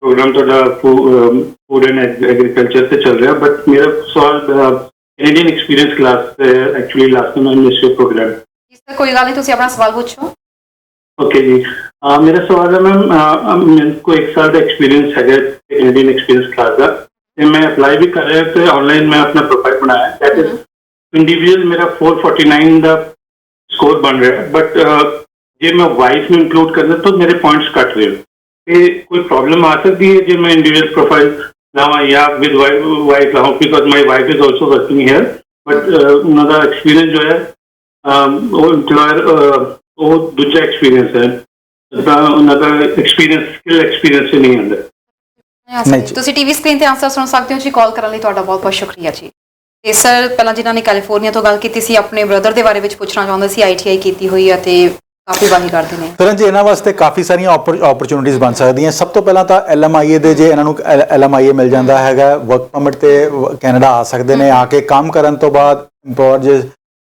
program थोड़ा फूड एंड एग्रीकल्चर से चल रहा है, बट मेरा सवाल कैनेडियन एक्सपीरियंस क्लास से actually last time I miss your program. जी सर, कोई गल नहीं, तुसी अपना सवाल पूछो। ओके जी, मेरा सवाल है मैम, मेरे को 1 साल का एक्सपीरियंस है कैनेडियन एक्सपीरियंस क्लास का, मैं अप्लाई भी कर रहा थे ऑनलाइन, मैं अपना प्रोफाइल बनाया, दैट इज इंडिविजुअल मेरा 449 का स्कोर बन रहा है, बट जे मैं वाइफ में इंक्लूड करना तो मेरे पॉइंट्स कट रहे हैं। ये कोई प्रॉब्लम आ सकती है जो मैं इंडिविजुअल प्रोफाइल लावा या विद वाइफ लाऊं, because my wife is also working here, but उनका एक्सपीरियंस जो है वो एम्प्लॉयर वो दूसरा एक्सपीरियंस है, उनका एक्सपीरियंस स्किल एक्सपीरियंस से नहीं आंदा। ਤੁਸੀਂ ਟੀਵੀ ਸਕਰੀਨ ਤੇ ਆਨਸਰ ਸੁਣ ਸਕਦੇ ਹੋ ਜੀ। ਕਾਲ ਕਰਨ ਲਈ ਤੁਹਾਡਾ ਬਹੁਤ ਬਹੁਤ ਸ਼ੁਕਰੀਆ ਜੀ। ਤੇ ਸਰ, ਪਹਿਲਾਂ ਜਿਨ੍ਹਾਂ ਨੇ ਕੈਲੀਫੋਰਨੀਆ ਤੋਂ ਗੱਲ ਕੀਤੀ ਸੀ, ਆਪਣੇ ਬ੍ਰਦਰ ਦੇ ਬਾਰੇ ਵਿੱਚ ਪੁੱਛਣਾ ਚਾਹੁੰਦਾ ਸੀ। ITI ਕੀਤੀ ਹੋਈ ਆ ਤੇ ਕਾਫੀ ਵਾਹੀ ਕਰਦੇ ਨੇ। ਤਰਨ ਜੀ, ਇਹਨਾਂ ਵਾਸਤੇ ਕਾਫੀ ਸਾਰੀਆਂ ਓਪਰਚੁਨਿਟੀਜ਼ ਬਣ ਸਕਦੀਆਂ। ਸਭ ਤੋਂ ਪਹਿਲਾਂ ਤਾਂ LMIA ਦੇ, ਜੇ ਇਹਨਾਂ ਨੂੰ LMIA ਮਿਲ ਜਾਂਦਾ ਹੈਗਾ, ਵਰਕ ਪਰਮਿਟ ਤੇ ਕੈਨੇਡਾ ਆ ਸਕਦੇ ਨੇ। ਆ ਕੇ ਕੰਮ ਕਰਨ ਤੋਂ ਬਾਅਦ EMPLOYER ਜੇ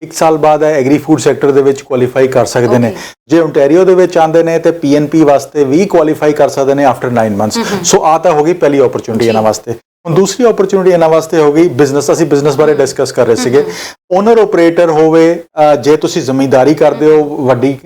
1 ਸਾਲ ਬਾਅਦ ਐਗਰੀ ਫੂਡ ਸੈਕਟਰ ਦੇ ਵਿੱਚ ਕੁਆਲੀਫਾਈ ਕਰ ਸਕਦੇ ਨੇ। ਜੇ ਓਨਟਾਰੀਓ ਦੇ ਵਿੱਚ ਆਉਂਦੇ ਨੇ ਤੇ PNP ਵਾਸਤੇ ਵੀ ਕੁਆਲੀਫਾਈ ਕਰ ਸਕਦੇ ਨੇ ਆਫਟਰ 9 ਮੰਥਸ। ਸੋ ਆ ਤਾਂ ਹੋ ਗਈ ਪਹਿਲੀ ਓਪਰਚੁਨਿਟੀ ਇਹਨਾਂ ਵਾਸਤੇ। ਹੁਣ ਦੂਸਰੀ ਓਪਰਚੁਨਿਟੀ ਇਹਨਾਂ ਵਾਸਤੇ ਹੋ ਗਈ ਬਿਜ਼ਨਸ। ਅਸੀਂ ਬਿਜ਼ਨਸ ਬਾਰੇ ਡਿਸਕਸ ਕਰ ਰਹੇ ਸੀਗੇ। ਓਨਰ ਆਪਰੇਟਰ ਹੋਵੇ, ਜੇ ਤੁਸੀਂ ਜ਼ਿਮੀਂਦਾਰੀ ਕਰਦੇ ਹੋ, ਵੱਡੀ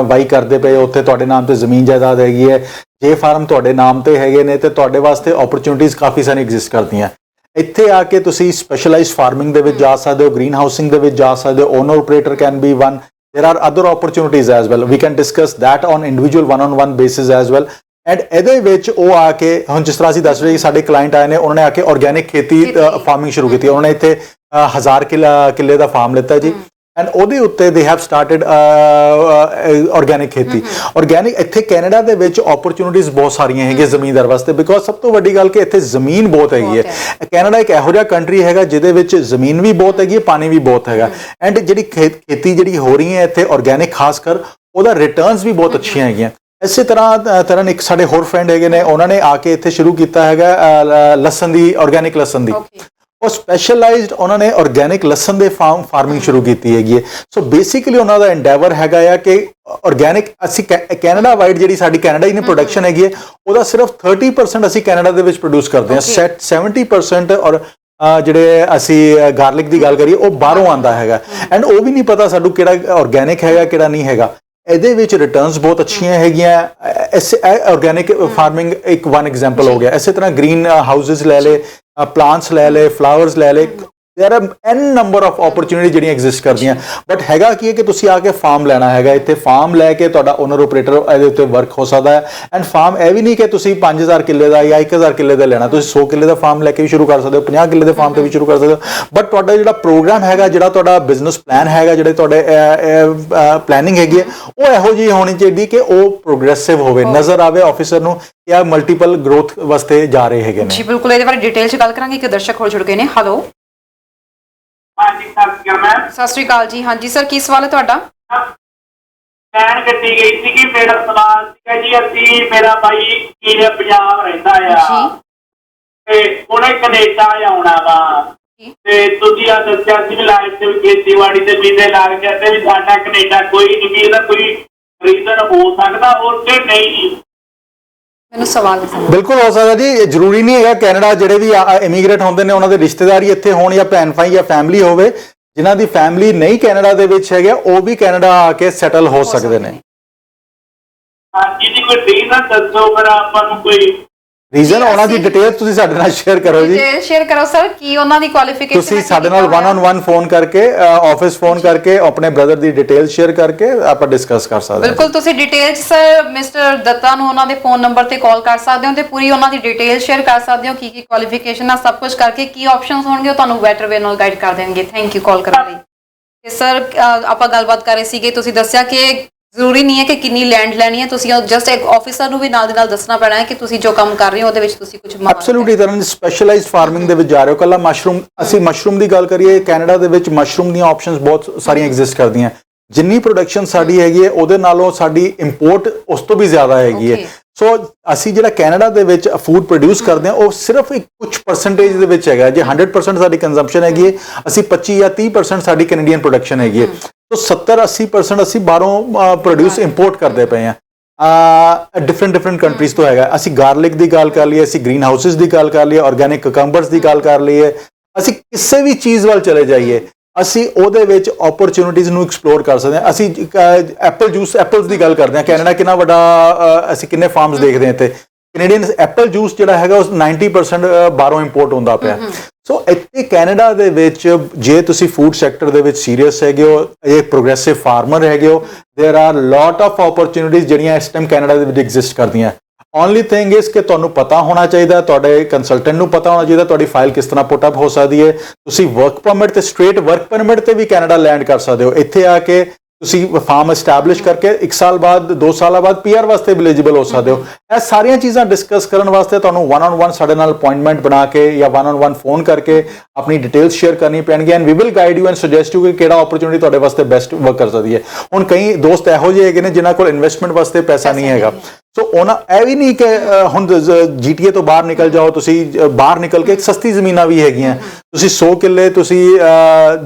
ਵਾਈ ਕਰਦੇ ਪਏ ਹੋ, ਉੱਥੇ ਤੁਹਾਡੇ ਨਾਮ ਤੇ ਜ਼ਮੀਨ ਜਾਇਦਾਦ ਹੈਗੀ ਹੈ, ਜੇ ਫਾਰਮ ਤੁਹਾਡੇ ਨਾਮ ਤੇ ਹੈਗੇ ਨੇ ਤੇ ਤੁਹਾਡੇ ਵਾਸਤੇ ਓਪਰਚੁਨਿਟੀਜ਼ ਕਾਫੀ ਸਾਰੀ ਐਗਜ਼ਿਸਟ ਕਰਦੀਆਂ। ਇੱਥੇ ਆ ਕੇ ਤੁਸੀਂ ਸਪੈਸ਼ਲਾਈਜ਼ਡ ਫਾਰਮਿੰਗ ਦੇ ਵਿੱਚ ਜਾ ਸਕਦੇ ਹੋ, ਗ੍ਰੀਨ ਹਾਊਸਿੰਗ ਦੇ ਵਿੱਚ ਜਾ ਸਕਦੇ ਹੋ। Owner operator can be one. There are other opportunities as well. We can discuss that on individual one-on-one basis as well. And ਇਹਦੇ ਵਿੱਚ ਉਹ ਆ ਕੇ, ਹੁਣ ਜਿਸ ਤਰ੍ਹਾਂ ਅਸੀਂ ਦੱਸ ਰਹੇ ਕਿ ਸਾਡੇ ਕਲਾਇੰਟ ਆਏ ਨੇ, ਉਹਨਾਂ ਨੇ ਆ ਕੇ ਆਰਗੈਨਿਕ ਖੇਤੀ ਫਾਰਮਿੰਗ ਸ਼ੁਰੂ ਕੀਤੀ। ਉਹਨਾਂ ਨੇ ਇੱਥੇ 1000 ਕਿੱਲੇ ਦਾ ਫਾਰਮ ਲਿੱਤਾ ਜੀ, ਐਂਡ ਉਹਦੇ ਉੱਤੇ ਦੇ ਹੈਵ ਸਟਾਰਟਡ ਆਰਗੈਨਿਕ ਖੇਤੀ। ਆਰਗੈਨਿਕ ਇੱਥੇ ਕੈਨੇਡਾ ਦੇ ਵਿੱਚ ਓਪਰਚੁਨਿਟੀਜ਼ ਬਹੁਤ ਸਾਰੀਆਂ ਹੈਗੀਆਂ ਜ਼ਮੀਨਦਾਰ ਵਾਸਤੇ, ਬਿਕੋਜ਼ ਸਭ ਤੋਂ ਵੱਡੀ ਗੱਲ ਕਿ ਇੱਥੇ ਜ਼ਮੀਨ ਬਹੁਤ ਹੈਗੀ ਹੈ। ਕੈਨੇਡਾ ਇੱਕ ਇਹੋ ਜਿਹਾ ਕੰਟਰੀ ਹੈਗਾ ਜਿਹਦੇ ਵਿੱਚ ਜ਼ਮੀਨ ਵੀ ਬਹੁਤ ਹੈਗੀ ਹੈ, ਪਾਣੀ ਵੀ ਬਹੁਤ ਹੈਗਾ, ਐਂਡ ਜਿਹੜੀ ਖੇਤੀ ਜਿਹੜੀ ਹੋ ਰਹੀ ਹੈ ਇੱਥੇ ਆਰਗੈਨਿਕ ਖਾਸ ਕਰ, ਉਹਦਾ ਰਿਟਰਨਸ ਵੀ ਬਹੁਤ ਅੱਛੀਆਂ ਹੈਗੀਆਂ। ਇਸੇ ਤਰ੍ਹਾਂ ਇੱਕ ਸਾਡੇ ਹੋਰ ਫਰੈਂਡ ਹੈਗੇ ਨੇ, ਉਹਨਾਂ ਨੇ ਆ ਕੇ ਇੱਥੇ ਸ਼ੁਰੂ ਕੀਤਾ ਹੈਗਾ ਲਸਣ ਦੀ, ਆਰਗੈਨਿਕ ਲਸਣ ਦੀ। ਉਹ ਸਪੈਸ਼ਲਾਈਜ਼ਡ ਉਹਨਾਂ ਨੇ ਆਰਗੈਨਿਕ ਲਸਣ ਦੇ ਫਾਰਮਿੰਗ ਸ਼ੁਰੂ ਕੀਤੀ ਹੈਗੀ ਹੈ। ਸੋ ਬੇਸਿਕਲੀ ਉਹਨਾਂ ਦਾ ਐਂਡੇਵਰ ਹੈਗਾ ਆ ਕਿ ਆਰਗੈਨਿਕ ਅਸੀਂ ਕੈਨੇਡਾ ਵਾਈਡ ਜਿਹੜੀ ਸਾਡੀ ਕੈਨੇਡਾ ਹੀ ਨੇ ਪ੍ਰੋਡਕਸ਼ਨ ਹੈਗੀ ਹੈ, ਉਹਦਾ ਸਿਰਫ 30% ਅਸੀਂ ਕੈਨੇਡਾ ਦੇ ਵਿੱਚ ਪ੍ਰੋਡਿਊਸ ਕਰਦੇ ਹਾਂ। 70% ਔਰ ਜਿਹੜੇ ਅਸੀਂ ਗਾਰਲਿਕ ਦੀ ਗੱਲ ਕਰੀਏ ਉਹ ਬਾਹਰੋਂ ਆਉਂਦਾ ਹੈਗਾ, ਐਂਡ ਉਹ ਵੀ ਨਹੀਂ ਪਤਾ ਸਾਨੂੰ ਕਿਹੜਾ ਆਰਗੈਨਿਕ ਹੈਗਾ ਕਿਹੜਾ ਨਹੀਂ ਹੈਗਾ। ਇਹਦੇ ਵਿੱਚ ਰਿਟਰਨਸ ਬਹੁਤ ਅੱਛੀਆਂ ਹੈਗੀਆਂ। ਆਰਗੈਨਿਕ ਫਾਰਮਿੰਗ ਇੱਕ ਵਨ ਐਗਜ਼ਾਮਪਲ ਹੋ ਗਿਆ। ਇਸੇ ਤਰ੍ਹਾਂ ਗ੍ਰੀਨ ਹਾਊਸਿਸ ਲੈ ਲੇ, ਪਲਾਂਟਸ ਲੈ ਲੇ, ਫਲਾਵਰਸ ਲੈ ਲੇ, there are n number of opportunity ਜਿਹੜੀਆਂ ਐਗਜ਼ਿਸਟ ਕਰਦੀਆਂ। ਬਟ ਹੈਗਾ ਕੀ ਹੈ ਕਿ ਤੁਸੀਂ ਆ ਕੇ ਫਾਰਮ ਲੈਣਾ ਹੈਗਾ। ਇੱਥੇ ਫਾਰਮ ਲੈ ਕੇ ਤੁਹਾਡਾ ਓਨਰ ਆਪਰੇਟਰ ਇਹਦੇ ਉੱਤੇ ਵਰਕ ਹੋ ਸਕਦਾ ਹੈ। ਐਂਡ ਫਾਰਮ ਇਹ ਵੀ ਨਹੀਂ ਕਿ ਤੁਸੀਂ 5000 ਕਿੱਲੇ ਦਾ ਜਾਂ 1000 ਕਿੱਲੇ ਦਾ ਲੈਣਾ, ਤੁਸੀਂ 100 ਕਿੱਲੇ ਦਾ ਫਾਰਮ ਲੈ ਕੇ ਵੀ ਸ਼ੁਰੂ ਕਰ ਸਕਦੇ ਹੋ, 50 ਕਿੱਲੇ ਦੇ ਫਾਰਮ ਤੇ ਵੀ ਸ਼ੁਰੂ ਕਰ ਸਕਦੇ ਹੋ। ਬਟ ਤੁਹਾਡਾ ਜਿਹੜਾ ਪ੍ਰੋਗਰਾਮ ਹੈਗਾ, ਜਿਹੜਾ ਤੁਹਾਡਾ ਬਿਜ਼ਨਸ ਪਲਾਨ ਹੈਗਾ, ਜਿਹੜੇ ਤੁਹਾਡੇ ਪਲੈਨਿੰਗ ਹੈਗੀ ਹੈ, ਉਹ ਇਹੋ ਜਿਹੀ ਹੋਣੀ ਚਾਹੀਦੀ ਕਿ ਉਹ ਪ੍ਰੋਗਰੈਸਿਵ ਹੋਵੇ, ਨਜ਼ਰ ਆਵੇ ਆਫਿਸਰ ਨੂੰ ਕਿ ਆ ਮਲਟੀਪਲ ਗਰੋਥ ਵਾਸਤੇ ਜਾ ਰਹੇ ਹੈਗੇ ਨੇ। ਜੀ ਬਿਲਕੁਲ, ਇਹਦੇ ਬਾਰੇ ਡਿਟੇਲ 'ਚ ਗੱਲ ਕਰਾਂਗੇ। ਇੱਕ ਦਰਸ਼ਕ ਹੋਰ ਜੁੜ ਗਏ ਨੇ। ਹੈਲੋ, ਹਾਂਜੀ ਸਤਿ ਸ਼੍ਰੀ ਅਕਾਲ ਮੈਮ। ਸਤਿ ਸ਼੍ਰੀ ਅਕਾਲ ਜੀ। ਹਾਂਜੀ ਸਰ, ਕੀ ਸਵਾਲ ਹੈ ਤੁਹਾਡਾ? ਲੈਣ ਗੱਡੀ ਗਈ ਸੀ ਕਿ ਮੇਰਾ ਸਵਾਲ ਸੀਗਾ ਜੀ, ਅਸੀਂ ਮੇਰਾ ਬਾਈ ਕੀਰੇ ਪੰਜਾਬ ਰਹਿੰਦਾ ਆ ਤੇ ਉਹਨੇ ਕੈਨੇਡਾ ਆਉਣਾ ਵਾ, ਤੇ ਤੁਸੀਂ ਆ ਦੱਸਿਆ ਸੀ ਲਾਈਫ ਦੇ ਖੇਤੀਬਾੜੀ ਤੇ ਵੀਜ਼ੇ ਲੱਗ ਗਿਆ ਤੇ ਵੀ ਸਾਡਾ ਕੈਨੇਡਾ ਕੋਈ ਨਹੀਂ ਵੀ ਇਹਦਾ ਕੋਈ ਰੀਜ਼ਨ ਹੋ ਸਕਦਾ ਹੋਰ ਕਿ ਨਹੀਂ? ਮੈਨੂੰ ਸਵਾਲ ਸਮਝ। ਬਿਲਕੁਲ ਹੋ ਸਕਦਾ ਜੀ, ਜ਼ਰੂਰੀ ਨਹੀਂ ਹੈਗਾ ਕੈਨੇਡਾ ਜਿਹੜੇ ਵੀ ਇਮੀਗ੍ਰੇਟ ਹੁੰਦੇ ਨੇ ਉਹਨਾਂ ਦੇ ਰਿਸ਼ਤੇਦਾਰੀ ਇੱਥੇ ਹੋਣ ਜਾਂ ਭੈਣ ਭਾਈ ਜਾਂ ਫੈਮਿਲੀ ਹੋਵੇ। ਜਿਨ੍ਹਾਂ ਦੀ ਫੈਮਿਲੀ ਨਹੀਂ ਕੈਨੇਡਾ ਦੇ ਵਿੱਚ ਹੈਗੇ ਉਹ ਵੀ ਕੈਨੇਡਾ ਆ ਕੇ ਸੈਟਲ ਹੋ ਸਕਦੇ ਨੇ। ਹਾਂਜੀ ਜੀ, ਕੋਈ ਰੀਜ਼ਨ ਦੱਸੋ ਫਿਰ ਆਪਾਂ ਨੂੰ, ਕੋਈ ਰੀਜ਼ਨ ਉਹਨਾਂ ਦੀ ਡਿਟੇਲ ਤੁਸੀਂ ਸਾਡੇ ਨਾਲ ਸ਼ੇਅਰ ਕਰੋ ਜੀ। ਡਿਟੇਲ ਸ਼ੇਅਰ ਕਰੋ ਸਰ, ਕੀ ਉਹਨਾਂ ਦੀ ਕੁਆਲੀਫਿਕੇਸ਼ਨ? ਤੁਸੀਂ ਸਾਡੇ ਨਾਲ 1-on-1 ਫੋਨ ਕਰਕੇ, ਆਫਿਸ ਫੋਨ ਕਰਕੇ ਆਪਣੇ ਬ੍ਰਦਰ ਦੀ ਡਿਟੇਲ ਸ਼ੇਅਰ ਕਰਕੇ ਆਪਾਂ ਡਿਸਕਸ ਕਰ ਸਕਦੇ ਹਾਂ। ਬਿਲਕੁਲ, ਤੁਸੀਂ ਡਿਟੇਲ ਸਰ ਮਿਸਟਰ ਦੱਤਾ ਨੂੰ ਉਹਨਾਂ ਦੇ ਫੋਨ ਨੰਬਰ ਤੇ ਕਾਲ ਕਰ ਸਕਦੇ ਹੋ ਤੇ ਪੂਰੀ ਉਹਨਾਂ ਦੀ ਡਿਟੇਲ ਸ਼ੇਅਰ ਕਰ ਸਕਦੇ ਹੋ, ਕੀ ਕੁਆਲੀਫਿਕੇਸ਼ਨ ਆ, ਸਭ ਕੁਝ ਕਰਕੇ ਕੀ ਆਪਸ਼ਨਸ ਹੋਣਗੇ ਉਹ ਤੁਹਾਨੂੰ ਬੈਟਰ ਵੇ ਨਾਲ ਗਾਈਡ ਕਰ ਦੇਣਗੇ। ਥੈਂਕ ਯੂ ਕਾਲ ਕਰਨ ਲਈ। ਤੇ ਸਰ ਆਪਾਂ ਗੱਲਬਾਤ ਕਰ ਰਹੇ ਸੀਗੇ, ਤੁਸੀਂ ਦੱਸਿਆ ਕਿ ਜ਼ਰੂਰੀ ਨਹੀਂ ਹੈ ਕਿ ਕਿੰਨੀ ਲੈਂਡ ਲੈਣੀ ਹੈ, ਤੁਸੀਂ ਜਸਟ ਇੱਕ ਆਫਿਸਰ ਨੂੰ ਵੀ ਨਾਲ ਦੇ ਨਾਲ ਦੱਸਣਾ ਪੈਣਾ ਹੈ ਕਿ ਤੁਸੀਂ ਜੋ ਕੰਮ ਕਰ ਰਹੇ ਹੋ ਉਹਦੇ ਵਿੱਚ ਤੁਸੀਂ ਕੁਝ ਐਬਸੋਲੂਟਲੀ ਤਰ੍ਹਾਂ ਸਪੈਸ਼ਲਾਈਜ਼ਡ ਫਾਰਮਿੰਗ ਦੇ ਵਿੱਚ ਜਾ ਰਹੇ ਹੋ। ਕੱਲਾ ਮਸ਼ਰੂਮ, ਅਸੀਂ ਮਸ਼ਰੂਮ ਦੀ ਗੱਲ ਕਰੀਏ, ਕੈਨੇਡਾ ਦੇ ਵਿੱਚ ਮਸ਼ਰੂਮ ਦੀਆਂ ਆਪਸ਼ਨਸ ਬਹੁਤ ਸਾਰੀਆਂ ਐਗਜ਼ਿਸਟ ਕਰਦੀਆਂ। ਜਿੰਨੀ ਪ੍ਰੋਡਕਸ਼ਨ ਸਾਡੀ ਹੈਗੀ ਹੈ ਉਹਦੇ ਨਾਲੋਂ ਸਾਡੀ ਇੰਪੋਰਟ ਉਸ ਤੋਂ ਵੀ ਜ਼ਿਆਦਾ ਹੈਗੀ ਹੈ। ਸੋ ਅਸੀਂ ਜਿਹੜਾ ਕੈਨੇਡਾ ਦੇ ਵਿੱਚ ਫੂਡ ਪ੍ਰੋਡਿਊਸ ਕਰਦੇ ਹਾਂ ਉਹ ਸਿਰਫ ਇੱਕ ਕੁਝ ਪਰਸੈਂਟੇਜ ਦੇ ਵਿੱਚ ਹੈਗਾ। ਜੇ 100% ਸਾਡੀ ਕੰਜ਼ੰਪਸ਼ਨ ਹੈਗੀ ਹੈ, ਅਸੀਂ 25 ਜਾਂ 30% ਸਾਡੀ ਕੈਨੇਡੀਅਨ ਪ੍ਰੋਡਕਸ਼ਨ ਹੈਗੀ ਹੈ। तो 70-80% ਅਸੀਂ ਬਾਹਰੋਂ ਪ੍ਰੋਡਿਊਸ ਇੰਪੋਰਟ ਕਰਦੇ ਪਏ ਹਾਂ ਡਿਫਰੈਂਟ ਕੰਟਰੀਜ਼ ਤੋਂ ਹੈਗਾ। ਅਸੀਂ ਗਾਰਲਿਕ ਦੀ ਗੱਲ ਕਰ ਲਈਏ, ਅਸੀਂ ਗ੍ਰੀਨ ਹਾਊਸਿਸ ਦੀ ਗੱਲ ਕਰ ਲਈਏ, ਆਰਗੈਨਿਕ ਕਕੰਬਰਸ ਦੀ ਗੱਲ ਕਰ ਲਈਏ, ਅਸੀਂ ਕਿਸੇ ਵੀ ਚੀਜ਼ ਵੱਲ ਚਲੇ ਜਾਈਏ ਅਸੀਂ ਉਹਦੇ ਵਿੱਚ ਓਪਰਚੁਨਿਟੀਜ਼ ਨੂੰ ਐਕਸਪਲੋਰ ਕਰ ਸਕਦੇ ਹਾਂ। ਅਸੀਂ ਐਪਲਸ ਦੀ ਗੱਲ ਕਰਦੇ ਹਾਂ। ਕੈਨੇਡਾ ਕਿੰਨਾ ਵੱਡਾ, ਅਸੀਂ ਕਿੰਨੇ ਫਾਰਮਸ ਦੇਖਦੇ ਹਾਂ ਇੱਥੇ। ਕੈਨੇਡੀਅਨ ਐਪਲ ਜੂਸ ਜਿਹੜਾ ਹੈਗਾ ਉਹ 90% ਬਾਹਰੋਂ ਇੰਪੋਰਟ ਹੁੰਦਾ ਪਿਆ। ਸੋ ਇੱਥੇ ਕੈਨੇਡਾ ਦੇ ਵਿੱਚ ਜੇ ਤੁਸੀਂ ਫੂਡ ਸੈਕਟਰ ਦੇ ਵਿੱਚ ਸੀਰੀਅਸ ਹੈਗੇ ਹੋ, ਇਹ ਪ੍ਰੋਗਰੈਸਿਵ ਫਾਰਮਰ ਹੈਗੇ ਹੋ, there are lot of opportunities ਜਿਹੜੀਆਂ ਇਸ ਟਾਈਮ ਕੈਨੇਡਾ ਦੇ ਵਿੱਚ ਐਗਜ਼ਿਸਟ ਕਰਦੀਆਂ। ਓਨਲੀ ਥਿੰਗ ਇਸ ਕਿ ਤੁਹਾਨੂੰ ਪਤਾ ਹੋਣਾ ਚਾਹੀਦਾ, ਤੁਹਾਡੇ ਕੰਸਲਟੈਂਟ ਨੂੰ ਪਤਾ ਹੋਣਾ ਚਾਹੀਦਾ ਤੁਹਾਡੀ ਫਾਈਲ ਕਿਸ ਤਰ੍ਹਾਂ ਪੁੱਟ ਅਪ ਹੋ ਸਕਦੀ ਹੈ। ਤੁਸੀਂ ਵਰਕ ਪਰਮਿਟ ਤੇ ਸਟ੍ਰੇਟ ਵਰਕ ਪਰਮਿਟ ਤੇ ਵੀ ਕੈਨੇਡਾ ਲੈਂਡ ਕਰ ਸਕਦੇ ਹੋ। ਇੱਥੇ ਆ ਕੇ ਤੁਸੀਂ ਫਾਰਮ ਐਸਟੈਬਲਿਸ਼ ਕਰਕੇ 1 ਸਾਲ ਬਾਅਦ 2 ਸਾਲਾਂ ਬਾਅਦ PR ਵਾਸਤੇ ਵੀ ਐਲੀਜੀਬਲ ਹੋ ਸਕਦੇ ਹੋ। ਇਹ ਸਾਰੀਆਂ ਚੀਜ਼ਾਂ ਡਿਸਕਸ ਕਰਨ ਵਾਸਤੇ ਤੁਹਾਨੂੰ 1-on-1 ਸਾਡੇ ਨਾਲ ਅਪਾਇੰਟਮੈਂਟ ਬਣਾ ਕੇ ਜਾਂ 1-on-1 ਫੋਨ ਕਰਕੇ ਆਪਣੀ ਡਿਟੇਲਸ ਸ਼ੇਅਰ ਕਰਨੀ ਪੈਣਗੀਆਂ and we will guide you and suggest you ਕਿ ਕਿਹੜਾ ਓਪਰਚੁਨਿਟੀ ਤੁਹਾਡੇ ਵਾਸਤੇ ਬੈਸਟ ਵਰਕ ਕਰ ਸਕਦੀ ਹੈ। ਹੁਣ ਕਈ ਦੋਸਤ ਇਹੋ ਜਿਹੇ ਹੈਗੇ ਨੇ ਜਿਨ੍ਹਾਂ ਕੋਲ ਇਨਵੈਸਟਮੈਂਟ ਵਾਸਤੇ ਪੈਸਾ ਨਹੀਂ ਹੈਗਾ, ਸੋ ਉਹਨਾਂ ਇਹ ਵੀ ਨਹੀਂ ਕਿ ਹੁਣ GTA ਤੋਂ ਬਾਹਰ ਨਿਕਲ ਜਾਓ, ਤੁਸੀਂ ਬਾਹਰ ਨਿਕਲ ਕੇ ਸਸਤੀ ਜ਼ਮੀਨਾਂ ਵੀ ਹੈਗੀਆਂ, ਤੁਸੀਂ 100 ਕਿੱਲੇ ਤੁਸੀਂ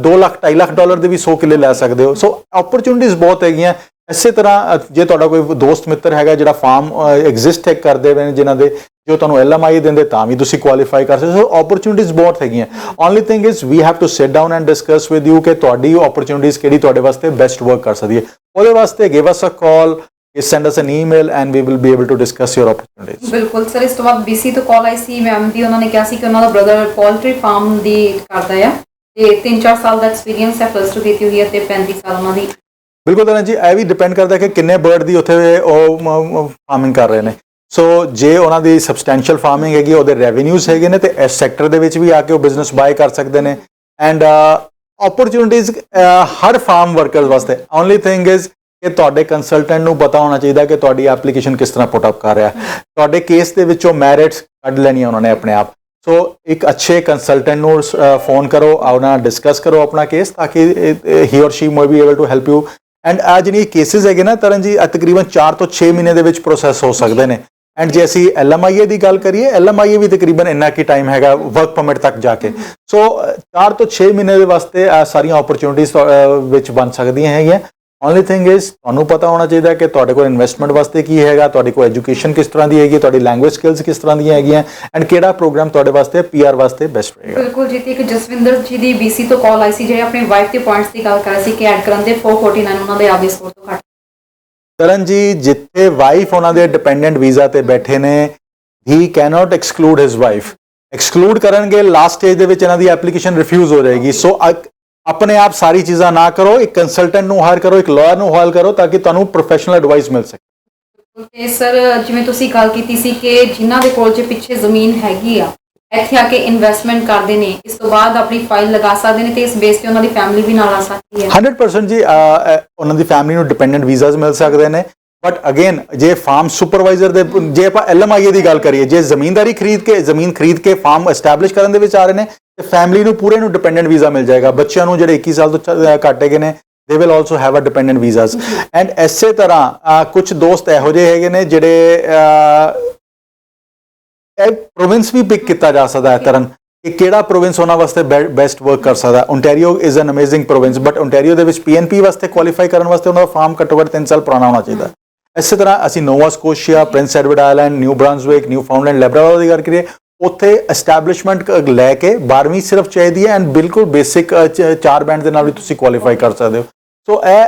2 ਲੱਖ 2.5 ਲੱਖ ਡਾਲਰ ਦੇ ਵੀ 100 ਕਿੱਲੇ ਲੈ ਸਕਦੇ ਹੋ। ਸੋ ਓਪਰਚੁਨਿਟੀਜ਼ ਬਹੁਤ ਹੈਗੀਆਂ। ਇਸੇ ਤਰ੍ਹਾਂ ਜੇ ਤੁਹਾਡਾ ਕੋਈ ਦੋਸਤ ਮਿੱਤਰ ਹੈਗਾ ਜਿਹੜਾ ਫਾਰਮ ਐਗਜ਼ਿਸਟ ਕਰਦੇ ਨੇ, ਜਿਨ੍ਹਾਂ ਦੇ ਜੋ ਤੁਹਾਨੂੰ LMI ਦਿੰਦੇ, ਤਾਂ ਵੀ ਤੁਸੀਂ ਕੁਆਲੀਫਾਈ ਕਰ ਸਕਦੇ ਹੋ। ਸੋ ਓਪਰਚੁਨਿਟੀਜ਼ ਬਹੁਤ ਹੈਗੀਆਂ। Only thing is we have to sit down and discuss with you ਕਿ ਤੁਹਾਡੀ ਓਪਰਚੁਨਿਟੀਜ਼ ਕਿਹੜੀ ਤੁਹਾਡੇ ਵਾਸਤੇ ਬੈਸਟ ਵਰਕ ਕਰ ਸਕਦੀ ਹੈ। ਉਹਦੇ ਵਾਸਤੇ give us a call, send us an email and we will be able to discuss your opportunities। ਬਿਲਕੁਲ ਸਰ, ਇਸ ਤੋਂ ਬਾਅਦ BC ਤੋਂ ਕਾਲ ਆਈ ਸੀ ਮੈਮ ਦੀ, ਉਹਨਾਂ ਨੇ ਕਿਹਾ ਸੀ ਕਿ ਉਹਨਾਂ ਦਾ ਬ੍ਰਦਰ ਪੋਲਟਰੀ ਫਾਰਮ ਦੀ ਕਰਦਾ ਆ ਤੇ 3-4 ਸਾਲ ਦਾ ਐਕਸਪੀਰੀਅੰਸ ਹੈ, +2 ਕੀਤੀ ਹੋਈ ਹੈ ਤੇ 35 ਸਾਲ ਉਹਨਾਂ ਦੀ। ਬਿਲਕੁਲ ਤਰ੍ਹਾਂ ਜੀ, ਇਹ ਵੀ ਡਿਪੈਂਡ ਕਰਦਾ ਕਿ ਕਿੰਨੇ ਬਰਡ ਦੀ ਉੱਥੇ ਉਹ ਫਾਰਮਿੰਗ ਕਰ ਰਹੇ ਨੇ। ਸੋ ਜੇ ਉਹਨਾਂ ਦੀ ਸਬਸਟੈਂਸ਼ੀਅਲ ਫਾਰਮਿੰਗ ਹੈਗੀ, ਉਹਦੇ ਰੈਵਨਿਊਜ਼ ਹੈਗੇ ਨੇ, ਤੇ ਇਸ ਸੈਕਟਰ ਦੇ ਵਿੱਚ ਵੀ ਆ ਕੇ ਉਹ ਬਿਜ਼ਨਸ ਬਾਏ ਕਰ ਸਕਦੇ ਨੇ। ਐਂਡ ਓਪਰਚੁਨਿਟੀਜ਼ ਹਰ ਫਾਰਮ ਵਰਕਰਸ ਵਾਸਤੇ। ਓਨਲੀ ਥਿੰਗ ਇਜ਼ ਕਿ ਤੁਹਾਡੇ ਕੰਸਲਟੈਂਟ ਨੂੰ ਪਤਾ ਹੋਣਾ ਚਾਹੀਦਾ ਕਿ ਤੁਹਾਡੀ ਐਪਲੀਕੇਸ਼ਨ ਕਿਸ ਤਰ੍ਹਾਂ ਪੁੱਟ ਅਪ ਕਰ ਰਿਹਾ, ਤੁਹਾਡੇ ਕੇਸ ਦੇ ਵਿੱਚੋਂ ਮੈਰਿਟਸ ਕੱਢ ਲੈਣੀਆਂ ਉਹਨਾਂ ਨੇ ਆਪਣੇ ਆਪ। ਸੋ ਇੱਕ ਅੱਛੇ ਕੰਸਲਟੈਂਟ ਨੂੰ ਫੋਨ ਕਰੋ, ਉਹਨਾਂ ਨਾਲ ਡਿਸਕਸ ਕਰੋ ਆਪਣਾ ਕੇਸ, ਤਾਂ ਕਿ he or she may be able to help you. And ਆ ਜਿਹੜੀ ਕੇਸਿਸ ਹੈਗੇ ਨਾ ਤਰਨ ਜੀ, ਤਕਰੀਬਨ 4 ਤੋਂ 6 ਮਹੀਨੇ ਦੇ ਵਿੱਚ ਪ੍ਰੋਸੈਸ ਹੋ ਸਕਦੇ ਨੇ। ਐਂਡ ਜੇ ਅਸੀਂ LMIA ਦੀ ਗੱਲ ਕਰੀਏ, LMIA ਵੀ ਤਕਰੀਬਨ ਇੰਨਾ ਕੀ ਟਾਈਮ ਹੈਗਾ ਵਰਕ ਪਰਮਿਟ ਤੱਕ ਜਾ ਕੇ। ਸੋ 4 ਤੋਂ 6 ਮਹੀਨੇ ਦੇ ਵਾਸਤੇ ਸਾਰੀਆਂ ਓਪਰਚੁਨਿਟੀਜ਼ ਵਿੱਚ ਬਣ ਸਕਦੀਆਂ ਹੈਗੀਆਂ। ਓਨਲੀ ਥਿੰਗ ਇਜ਼ ਤੁਹਾਨੂੰ ਪਤਾ ਹੋਣਾ ਚਾਹੀਦਾ ਕਿ ਤੁਹਾਡੇ ਕੋਲ ਇਨਵੈਸਟਮੈਂਟ ਵਾਸਤੇ ਕੀ ਹੈਗਾ, ਤੁਹਾਡੀ ਕੋਲ ਐਜੂਕੇਸ਼ਨ ਕਿਸ ਤਰ੍ਹਾਂ ਦੀ ਹੈਗੀ, ਤੁਹਾਡੀ ਲੈਂਗੁਏਜ ਸਕਿੱਲਸ ਕਿਸ ਤਰ੍ਹਾਂ ਦੀਆਂ ਹੈਗੀਆਂ, ਐਂਡ ਕਿਹੜਾ ਪ੍ਰੋਗਰਾਮ ਤੁਹਾਡੇ ਵਾਸਤੇ PR ਵਾਸਤੇ ਬੈਸਟ ਰਹੇਗਾ। ਬਿਲਕੁਲ ਜੀ, ਤੇ ਇੱਕ ਜਸਵਿੰਦਰ ਜੀ ਦੀ BC ਤੋਂ ਕਾਲ ਆਈ ਸੀ, ਜਿਹੜੇ ਆਪਣੀ ਵਾਈਫ ਦੇ ਪੁਆਇੰਟਸ ਦੀ ਗੱਲ ਕਰ ਰਹੇ ਸੀ ਕਿ ਐਡ ਕਰਨ ਦੇ 449 ਉਹਨਾਂ ਦੇ ਆਬੀ ਸਕੋਰ ਤੋਂ ਘੱਟ। ਤਰਨ ਜੀ, ਜਿੱਥੇ ਵਾਈਫ ਉਹਨਾਂ ਦੇ ਡਿਪੈਂਡੈਂਟ ਵੀਜ਼ਾ ਤੇ ਬੈਠੇ ਨੇ, ਹੀ ਕੈਨੋਟ ਐਕਸਕਲੂਡ ਹਿਸ ਵਾਈਫ। ਐਕਸਕਲੂਡ ਕਰਨਗੇ, ਲਾਸਟ ਸਟੇਜ ਦੇ ਵਿੱਚ ਇਹਨਾਂ ਦੀ ਐਪਲੀਕੇਸ਼ਨ ਰਿਫਿਊਜ਼ ਹੋ ਜਾਏਗੀ। ਸੋ ਆਪਣੇ ਆਪ ਸਾਰੀ ਚੀਜ਼ਾਂ ਨਾ ਕਰੋ, ਇੱਕ ਕੰਸਲਟੈਂਟ ਨੂੰ ਹਾਇਰ ਕਰੋ, ਇੱਕ ਲਾਇਰ ਨੂੰ ਹਾਇਰ ਕਰੋ, ਤਾਂ ਕਿ ਤੁਹਾਨੂੰ ਪ੍ਰੋਫੈਸ਼ਨਲ ਐਡਵਾਈਸ ਮਿਲ ਸਕੇ। ਤੇ ਸਰ, ਜਿਵੇਂ ਤੁਸੀਂ ਗੱਲ ਕੀਤੀ ਸੀ ਕਿ ਜਿਨ੍ਹਾਂ ਦੇ ਕੋਲ ਜੇ ਪਿੱਛੇ ਜ਼ਮੀਨ ਹੈਗੀ ਆ, ਇੱਥੇ ਆ ਕੇ ਇਨਵੈਸਟਮੈਂਟ ਕਰਦੇ ਨੇ, ਇਸ ਤੋਂ ਬਾਅਦ ਆਪਣੀ ਫਾਈਲ ਲਗਾ ਸਕਦੇ ਨੇ, ਤੇ ਇਸ ਬੇਸ ਤੇ ਉਹਨਾਂ ਦੀ ਫੈਮਿਲੀ ਵੀ ਨਾਲ ਆ ਸਕਦੀ ਹੈ। 100% ਜੀ, ਉਹਨਾਂ ਦੀ ਫੈਮਿਲੀ ਨੂੰ ਡਿਪੈਂਡੈਂਟ ਵੀਜ਼ਾਸ ਮਿਲ ਸਕਦੇ ਨੇ। ਬਟ ਅਗੇਨ, ਜੇ ਫਾਰਮ ਸੁਪਰਵਾਈਜ਼ਰ ਦੇ, ਜੇ ਆਪਾਂ LMIA ਦੀ ਗੱਲ ਕਰੀਏ, ਜੇ ਜ਼ਮੀਨ ਖਰੀਦ ਕੇ ਫਾਰਮ ਐਸਟੈਬਲਿਸ਼ ਕਰਨ ਦੇ ਵਿੱਚ ਆ ਰਹੇ ਨੇ, ਤੇ ਫੈਮਿਲੀ ਨੂੰ ਪੂਰੇ ਨੂੰ ਡਿਪੈਂਡੈਂਟ ਵੀਜ਼ਾ ਮਿਲ ਜਾਏਗਾ। ਬੱਚਿਆਂ ਨੂੰ ਜਿਹੜੇ 21 ਸਾਲ ਤੋਂ ਘੱਟ ਹੈਗੇ ਨੇ, they will also have a dependent visas। And ਇਸੇ ਤਰ੍ਹਾਂ ਕੁਝ ਦੋਸਤ ਇਹੋ ਜਿਹੇ ਹੈਗੇ ਨੇ ਜਿਹੜੇ ਪ੍ਰੋਵਿੰਸ ਵੀ ਪਿਕ ਕੀਤਾ ਜਾ ਸਕਦਾ ਹੈ ਤਰਨ, ਕਿ ਕਿਹੜਾ ਪ੍ਰੋਵਿੰਸ ਉਹਨਾਂ ਵਾਸਤੇ ਬੈਸਟ ਵਰਕ ਕਰ ਸਕਦਾ। Ontario is an amazing province, but Ontario ਦੇ ਵਿੱਚ PNP ਵਾਸਤੇ ਕੁਆਲੀਫਾਈ ਕਰਨ ਵਾਸਤੇ ਉਹਨਾਂ ਦਾ ਫਾਰਮ ਘੱਟੋ ਘੱਟ 3 ਸਾਲ ਪੁਰਾਣਾ ਹੋਣਾ ਚਾਹੀਦਾ। ਇਸੇ ਤਰ੍ਹਾਂ ਅਸੀਂ Nova Scotia, Prince Edward Island, New Brunswick, Newfoundland, Labrador ਦੀ ਗੱਲ ਕਰੀਏ, ਉੱਥੇ ਐਸਟੈਬਲਿਸ਼ਮੈਂਟ ਲੈ ਕੇ 12ਵੀਂ ਸਿਰਫ ਚਾਹੀਦੀ ਹੈ, ਐਂਡ ਬਿਲਕੁਲ ਬੇਸਿਕ 4 ਬੈਂਡ ਦੇ ਨਾਲ ਵੀ ਤੁਸੀਂ ਕੁਆਲੀਫਾਈ ਕਰ ਸਕਦੇ ਹੋ। ਸੋ ਇਹ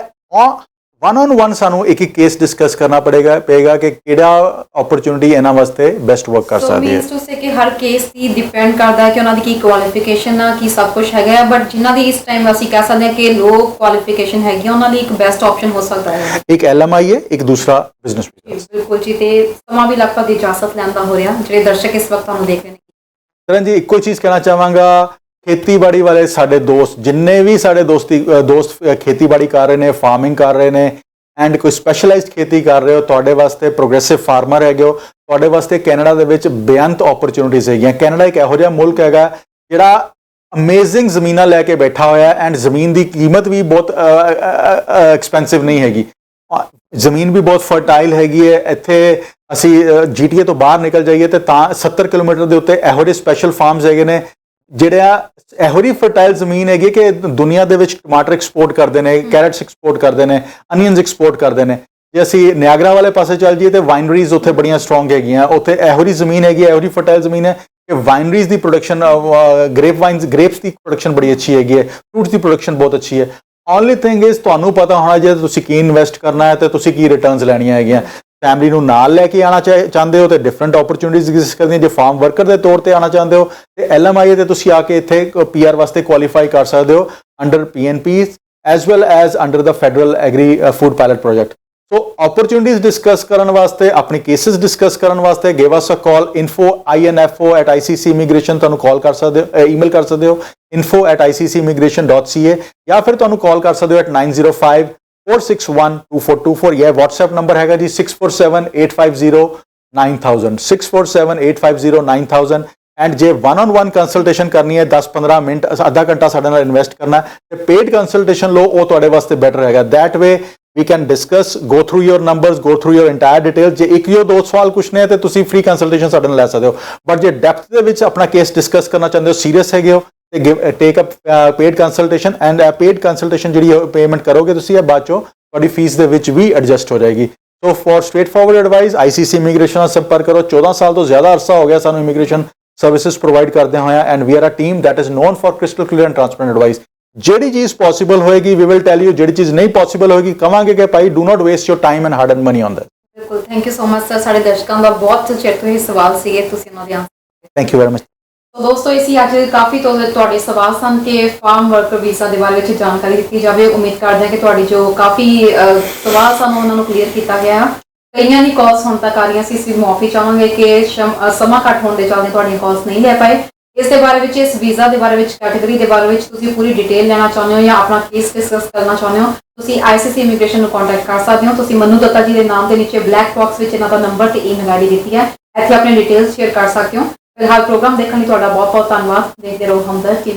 1-on-1 ਸਾਨੂੰ ਇੱਕ ਕੇਸ ਡਿਸਕਸ ਕਰਨਾ ਪਏਗਾ ਕਿ ਕਿਹੜਾ ਓਪਰਚੁਨਿਟੀ ਇਹਨਾਂ ਵਾਸਤੇ ਬੈਸਟ ਵਰਕ ਕਰ ਸਕਦੀ ਹੈ। ਮੀਨਸ ਟੂ ਸੇ ਕਿ ਹਰ ਕੇਸ ਦੀ ਡਿਪੈਂਡ ਕਰਦਾ ਹੈ ਕਿ ਉਹਨਾਂ ਦੀ ਕੀ ਕੁਆਲੀਫਿਕੇਸ਼ਨ ਆ, ਕੀ ਸਭ ਕੁਝ ਹੈਗਾ, ਬਟ ਜਿਨ੍ਹਾਂ ਦੀ ਇਸ ਟਾਈਮ ਅਸੀਂ ਕਹਿ ਸਕਦੇ ਹਾਂ ਕਿ ਲੋ ਕੁਆਲੀਫਿਕੇਸ਼ਨ ਹੈਗੀ, ਉਹਨਾਂ ਲਈ ਇੱਕ ਬੈਸਟ ਆਪਸ਼ਨ ਹੋ ਸਕਦਾ ਹੈ ਇੱਕ LMIA, ਇੱਕ ਦੂਸਰਾ ਬਿਜ਼ਨਸ ਵੀਜ਼ਾ। ਬਿਲਕੁਲ ਜੀ, ਤੇ ਸਮਾਂ ਵੀ ਲਗਭਗ ਇਜਾਜ਼ਤ ਲੈਣ ਦਾ ਹੋ ਰਿਹਾ, ਜਿਹੜੇ ਦਰਸ਼ਕ ਇਸ ਵਕਤ ਤੁਹਾਨੂੰ ਦੇਖ ਰਹੇ ਨੇ। ਤਰਨ ਜੀ, ਇੱਕੋ ਚੀਜ਼ ਕਹਿਣਾ ਚਾਹਾਂਗਾ, ਖੇਤੀਬਾੜੀ ਵਾਲੇ ਸਾਡੇ ਦੋਸਤ, ਜਿੰਨੇ ਵੀ ਸਾਡੇ ਦੋਸਤ ਖੇਤੀਬਾੜੀ ਕਰ ਰਹੇ ਨੇ, ਫਾਰਮਿੰਗ ਕਰ ਰਹੇ ਨੇ, ਐਂਡ ਕੋਈ ਸਪੈਸ਼ਲਾਈਜ਼ਡ ਖੇਤੀ ਕਰ ਰਹੇ ਹੋ, ਤੁਹਾਡੇ ਵਾਸਤੇ ਪ੍ਰੋਗਰੈਸਿਵ ਫਾਰਮਰ ਹੈਗੇ ਹੋ, ਤੁਹਾਡੇ ਵਾਸਤੇ ਕੈਨੇਡਾ ਦੇ ਵਿੱਚ ਬੇਅੰਤ ਓਪਰਚੁਨਿਟੀਜ਼ ਹੈਗੀਆਂ। ਕੈਨੇਡਾ ਇੱਕ ਇਹੋ ਜਿਹਾ ਮੁਲਕ ਹੈਗਾ ਜਿਹੜਾ ਅਮੇਜ਼ਿੰਗ ਜ਼ਮੀਨਾਂ ਲੈ ਕੇ ਬੈਠਾ ਹੋਇਆ, ਐਂਡ ਜ਼ਮੀਨ ਦੀ ਕੀਮਤ ਵੀ ਬਹੁਤ ਐਕਸਪੈਂਸਿਵ ਨਹੀਂ ਹੈਗੀ, ਜ਼ਮੀਨ ਵੀ ਬਹੁਤ ਫਰਟਾਈਲ ਹੈਗੀ ਹੈ। ਇੱਥੇ ਅਸੀਂ GTA ਤੋਂ ਬਾਹਰ ਨਿਕਲ ਜਾਈਏ ਤੇ ਤਾਂ 70 ਕਿਲੋਮੀਟਰ ਦੇ ਉੱਤੇ ਇਹੋ ਜਿਹੇ ਸਪੈਸ਼ਲ ਫਾਰਮਸ ਹੈਗੇ ਨੇ, ਜਿਹੜਾ ਇਹੋ ਜਿਹੀ ਫਰਟਾਈਲ ਜ਼ਮੀਨ ਹੈਗੀ ਕਿ ਦੁਨੀਆ ਦੇ ਵਿੱਚ ਟਮਾਟਰ ਐਕਸਪੋਰਟ ਕਰਦੇ ਨੇ, ਕੈਰਟਸ ਐਕਸਪੋਰਟ ਕਰਦੇ ਨੇ, ਅਨੀਅਨਸ ਐਕਸਪੋਰਟ ਕਰਦੇ ਨੇ। ਜੇ ਅਸੀਂ ਨਿਆਗਰਾ ਵਾਲੇ ਪਾਸੇ ਚੱਲ ਜਾਈਏ ਤੇ ਵਾਈਨਰੀਜ਼ ਉੱਥੇ ਬੜੀਆਂ ਸਟਰੋਂਗ ਹੈਗੀਆਂ, ਉੱਥੇ ਇਹੋ ਜਿਹੀ ਜ਼ਮੀਨ ਹੈਗੀ, ਇਹੋ ਜਿਹੀ ਫਰਟਾਈਲ ਜ਼ਮੀਨ ਹੈ ਕਿ ਵਾਈਨਰੀਜ਼ ਦੀ ਪ੍ਰੋਡਕਸ਼ਨ, ਗ੍ਰੇਪਸ ਦੀ ਪ੍ਰੋਡਕਸ਼ਨ ਬੜੀ ਅੱਛੀ ਹੈਗੀ ਹੈ, ਫਰੂਟਸ ਦੀ ਪ੍ਰੋਡਕਸ਼ਨ ਬਹੁਤ ਅੱਛੀ ਹੈ। ਓਨਲੀ ਥਿੰਗ ਇਜ਼ ਤੁਹਾਨੂੰ ਪਤਾ ਹੋਣਾ, ਜੇ ਤੁਸੀਂ ਕੀ ਇਨਵੈਸਟ ਕਰਨਾ ਹੈ ਤੇ ਤੁਸੀਂ ਕੀ ਰਿਟਰਨਸ ਲੈਣੀਆਂ ਹੈਗੀਆਂ। ਫੈਮਿਲੀ ਨੂੰ ਨਾਲ ਲੈ ਕੇ ਆਉਣਾ ਚਾਹੁੰਦੇ ਹੋ ਤੇ ਡਿਫਰੈਂਟ ਓਪਰਚੁਨਿਟੀਜ਼ ਐਗਜ਼ਿਸਟ ਕਰਦੀਆਂ। ਜੇ ਫਾਰਮ ਵਰਕਰ ਦੇ ਤੌਰ ਤੇ ਆਉਣਾ ਚਾਹੁੰਦੇ ਹੋ ਤੇ LMIA ਤੇ ਤੁਸੀਂ ਆ ਕੇ ਇੱਥੇ PR ਵਾਸਤੇ ਕੁਆਲੀਫਾਈ ਕਰ ਸਕਦੇ ਹੋ under PNP as well as under the federal agri food pilot project. So opportunities discuss ਕਰਨ ਵਾਸਤੇ, ਆਪਣੀ ਕੇਸਿਸ ਡਿਸਕਸ ਕਰਨ ਵਾਸਤੇ give us a call, info@ICC-immigration ਤੁਹਾਨੂੰ ਕਾਲ ਕਰ ਸਕਦੇ ਹੋ, ਈਮੇਲ ਕਰ ਸਕਦੇ ਹੋ info@ICC-immigration.ca, ਜਾਂ ਫਿਰ ਤੁਹਾਨੂੰ ਕਾਲ ਕਰ ਸਕਦੇ ਹੋ at 905-461-2424। ਇਹ WhatsApp ਨੰਬਰ ਹੈਗਾ ਜੀ 647-850-9000 647-850-9000। ਐਂਡ ਜੇ 1-on-1 ਕੰਸਲਟੇਸ਼ਨ ਕਰਨੀ ਹੈ, 10-15 ਮਿੰਟ, ਅੱਧਾ ਘੰਟਾ ਸਾਡੇ ਨਾਲ ਇਨਵੈਸਟ ਕਰਨਾ ਹੈ ਤੇ ਪੇਡ ਕੰਸਲਟੇਸ਼ਨ ਲਓ, ਉਹ ਤੁਹਾਡੇ ਵਾਸਤੇ ਬੈਟਰ ਹੈਗਾ। That way we can discuss, go through your numbers, go through your entire details. ਜੇ ਇੱਕ ਜਾਂ ਦੋ ਸਵਾਲ ਪੁੱਛਣੇ ਆ ਤੇ ਤੁਸੀਂ ਫ੍ਰੀ ਕੰਸਲਟੇਸ਼ਨ ਸਾਡੇ ਨਾਲ ਲੈ ਸਕਦੇ ਹੋ, ਬਟ ਜੇ ਡੈਪਥ ਦੇ ਵਿੱਚ ਆਪਣਾ ਕੇਸ ਡਿਸਕਸ ਕਰਨਾ ਚਾਹੁੰਦੇ ਹੋ, ਸੀਰੀਅਸ ਹੈਗੇ ਹੋ, ਤੇ take up paid consultation, and paid consultation ਜਿਹੜੀ ਪੇਮੈਂਟ ਕਰੋਗੇ ਤੁਸੀਂ, ਇਹ ਬਾਅਦ ਚੋਂ ਤੁਹਾਡੀ ਫੀਸ ਦੇ ਵਿੱਚ ਵੀ ਐਡਜਸਟ ਹੋ ਜਾਏਗੀ। ਸੋ for straight forward advice ICC immigration ਨਾਲ ਸੰਪਰਕ ਕਰੋ। 14 ਸਾਲ ਤੋਂ ਜ਼ਿਆਦਾ ਅਰਸਾ ਹੋ ਗਿਆ ਸਾਨੂੰ ਇਮੀਗ੍ਰੇਸ਼ਨ ਸਰਵਿਸਿਜ਼ ਪ੍ਰੋਵਾਈਡ ਕਰਦੇ ਹੋਇਆ, and we are a team that is known for crystal clear and transparent advice. ਜਿਹੜੀ ਚੀਜ਼ ਪੋਸੀਬਲ ਹੋਏਗੀ ਵੀ ਵਿਲ ਟੈਲ ਯੂ, ਜਿਹੜੀ ਚੀਜ਼ ਨਹੀਂ ਪੋਸੀਬਲ ਹੋਏਗੀ ਕਵਾਂਗੇ ਕਿ ਭਾਈ do not waste your time and hard and money on that. ਬਿਲਕੁਲ, thank you so much sir. ਸਾਡੇ ਦਰਸ਼ਕਾਂ ਦਾ ਬਹੁਤ ਚਿਰ ਤੋਂ ਹੀ ਸਵਾਲ ਸੀਗੇ, ਤੁਸੀਂ ਉਹਨਾਂ ਦੇ answer. Thank you very much. तो दोस्तों इसी आज काफ़ी ਤੁਹਾਡੇ ਸਵਾਲ ਸਨ ਕਿ ਫਾਰਮ ਵਰਕਰ ਵੀਜ਼ਾ ਦੇ ਬਾਰੇ ਵਿੱਚ ਜਾਣਕਾਰੀ ਦਿੱਤੀ ਜਾਵੇ। ਉਮੀਦ ਕਰਦੇ ਹਾਂ ਕਿ ਤੁਹਾਡੀ ਜੋ ਕਾਫੀ ਸਵਾਲ ਸਨ ਉਹਨਾਂ ਨੂੰ ਕਲੀਅਰ ਕੀਤਾ ਗਿਆ। ਕਈਆਂ ਦੀ ਕਾਲਸ ਹੁਣ ਤੱਕ ਆ ਰਹੀਆਂ ਸੀ, ਅਸੀਂ ਮੁਆਫੀ ਚਾਹਾਂਗੇ ਕਿ ਸਮਾਂ ਘੱਟ ਹੋਣ ਦੇ ਚੱਲਦੇ ਤੁਹਾਡੀਆਂ ਕਾਲਸ ਨਹੀਂ ਲੈ ਪਾਏ। ਇਸ ਦੇ ਬਾਰੇ ਵਿੱਚ, ਇਸ ਵੀਜ਼ਾ ਦੇ ਬਾਰੇ ਵਿੱਚ, ਕੈਟੇਗਰੀ ਦੇ ਬਾਰੇ ਵਿੱਚ ਤੁਸੀਂ ਪੂਰੀ ਡਿਟੇਲ ਲੈਣਾ ਚਾਹੁੰਦੇ ਹੋ ਜਾਂ ਆਪਣਾ ਕੇਸ ਡਿਸਕਸ ਕਰਨਾ ਚਾਹੁੰਦੇ ਹੋ, ਤੁਸੀਂ ICC ਇਮੀਗ੍ਰੇਸ਼ਨ ਨੂੰ ਕੰਟੈਕਟ ਕਰ ਸਕਦੇ ਹੋ। ਤੁਸੀਂ ਮਨੂ ਦੱਤਾ ਜੀ ਦੇ ਨਾਮ ਦੇ ਨੀਚੇ ਬਲੈਕ ਬਾਕਸ ਵਿੱਚ ਇਹਨਾਂ ਦਾ ਨੰਬਰ ਤੇ ਈਮੇਲ ਆਈਡੀ ਦਿੱਤੀ ਹੈ, ਇੱਥੇ ਆਪਣੀ ਡਿਟੇਲਸ ਸ਼ੇਅਰ ਕਰ ਸਕਦੇ ਹੋ। ਫਿਲਹਾਲ ਪ੍ਰੋਗਰਾਮ ਦੇਖਣ ਲਈ ਤੁਹਾਡਾ ਬਹੁਤ ਬਹੁਤ ਧੰਨਵਾਦ। ਦੇਖਦੇ ਰਹੋ ਹਮਦਰਦ।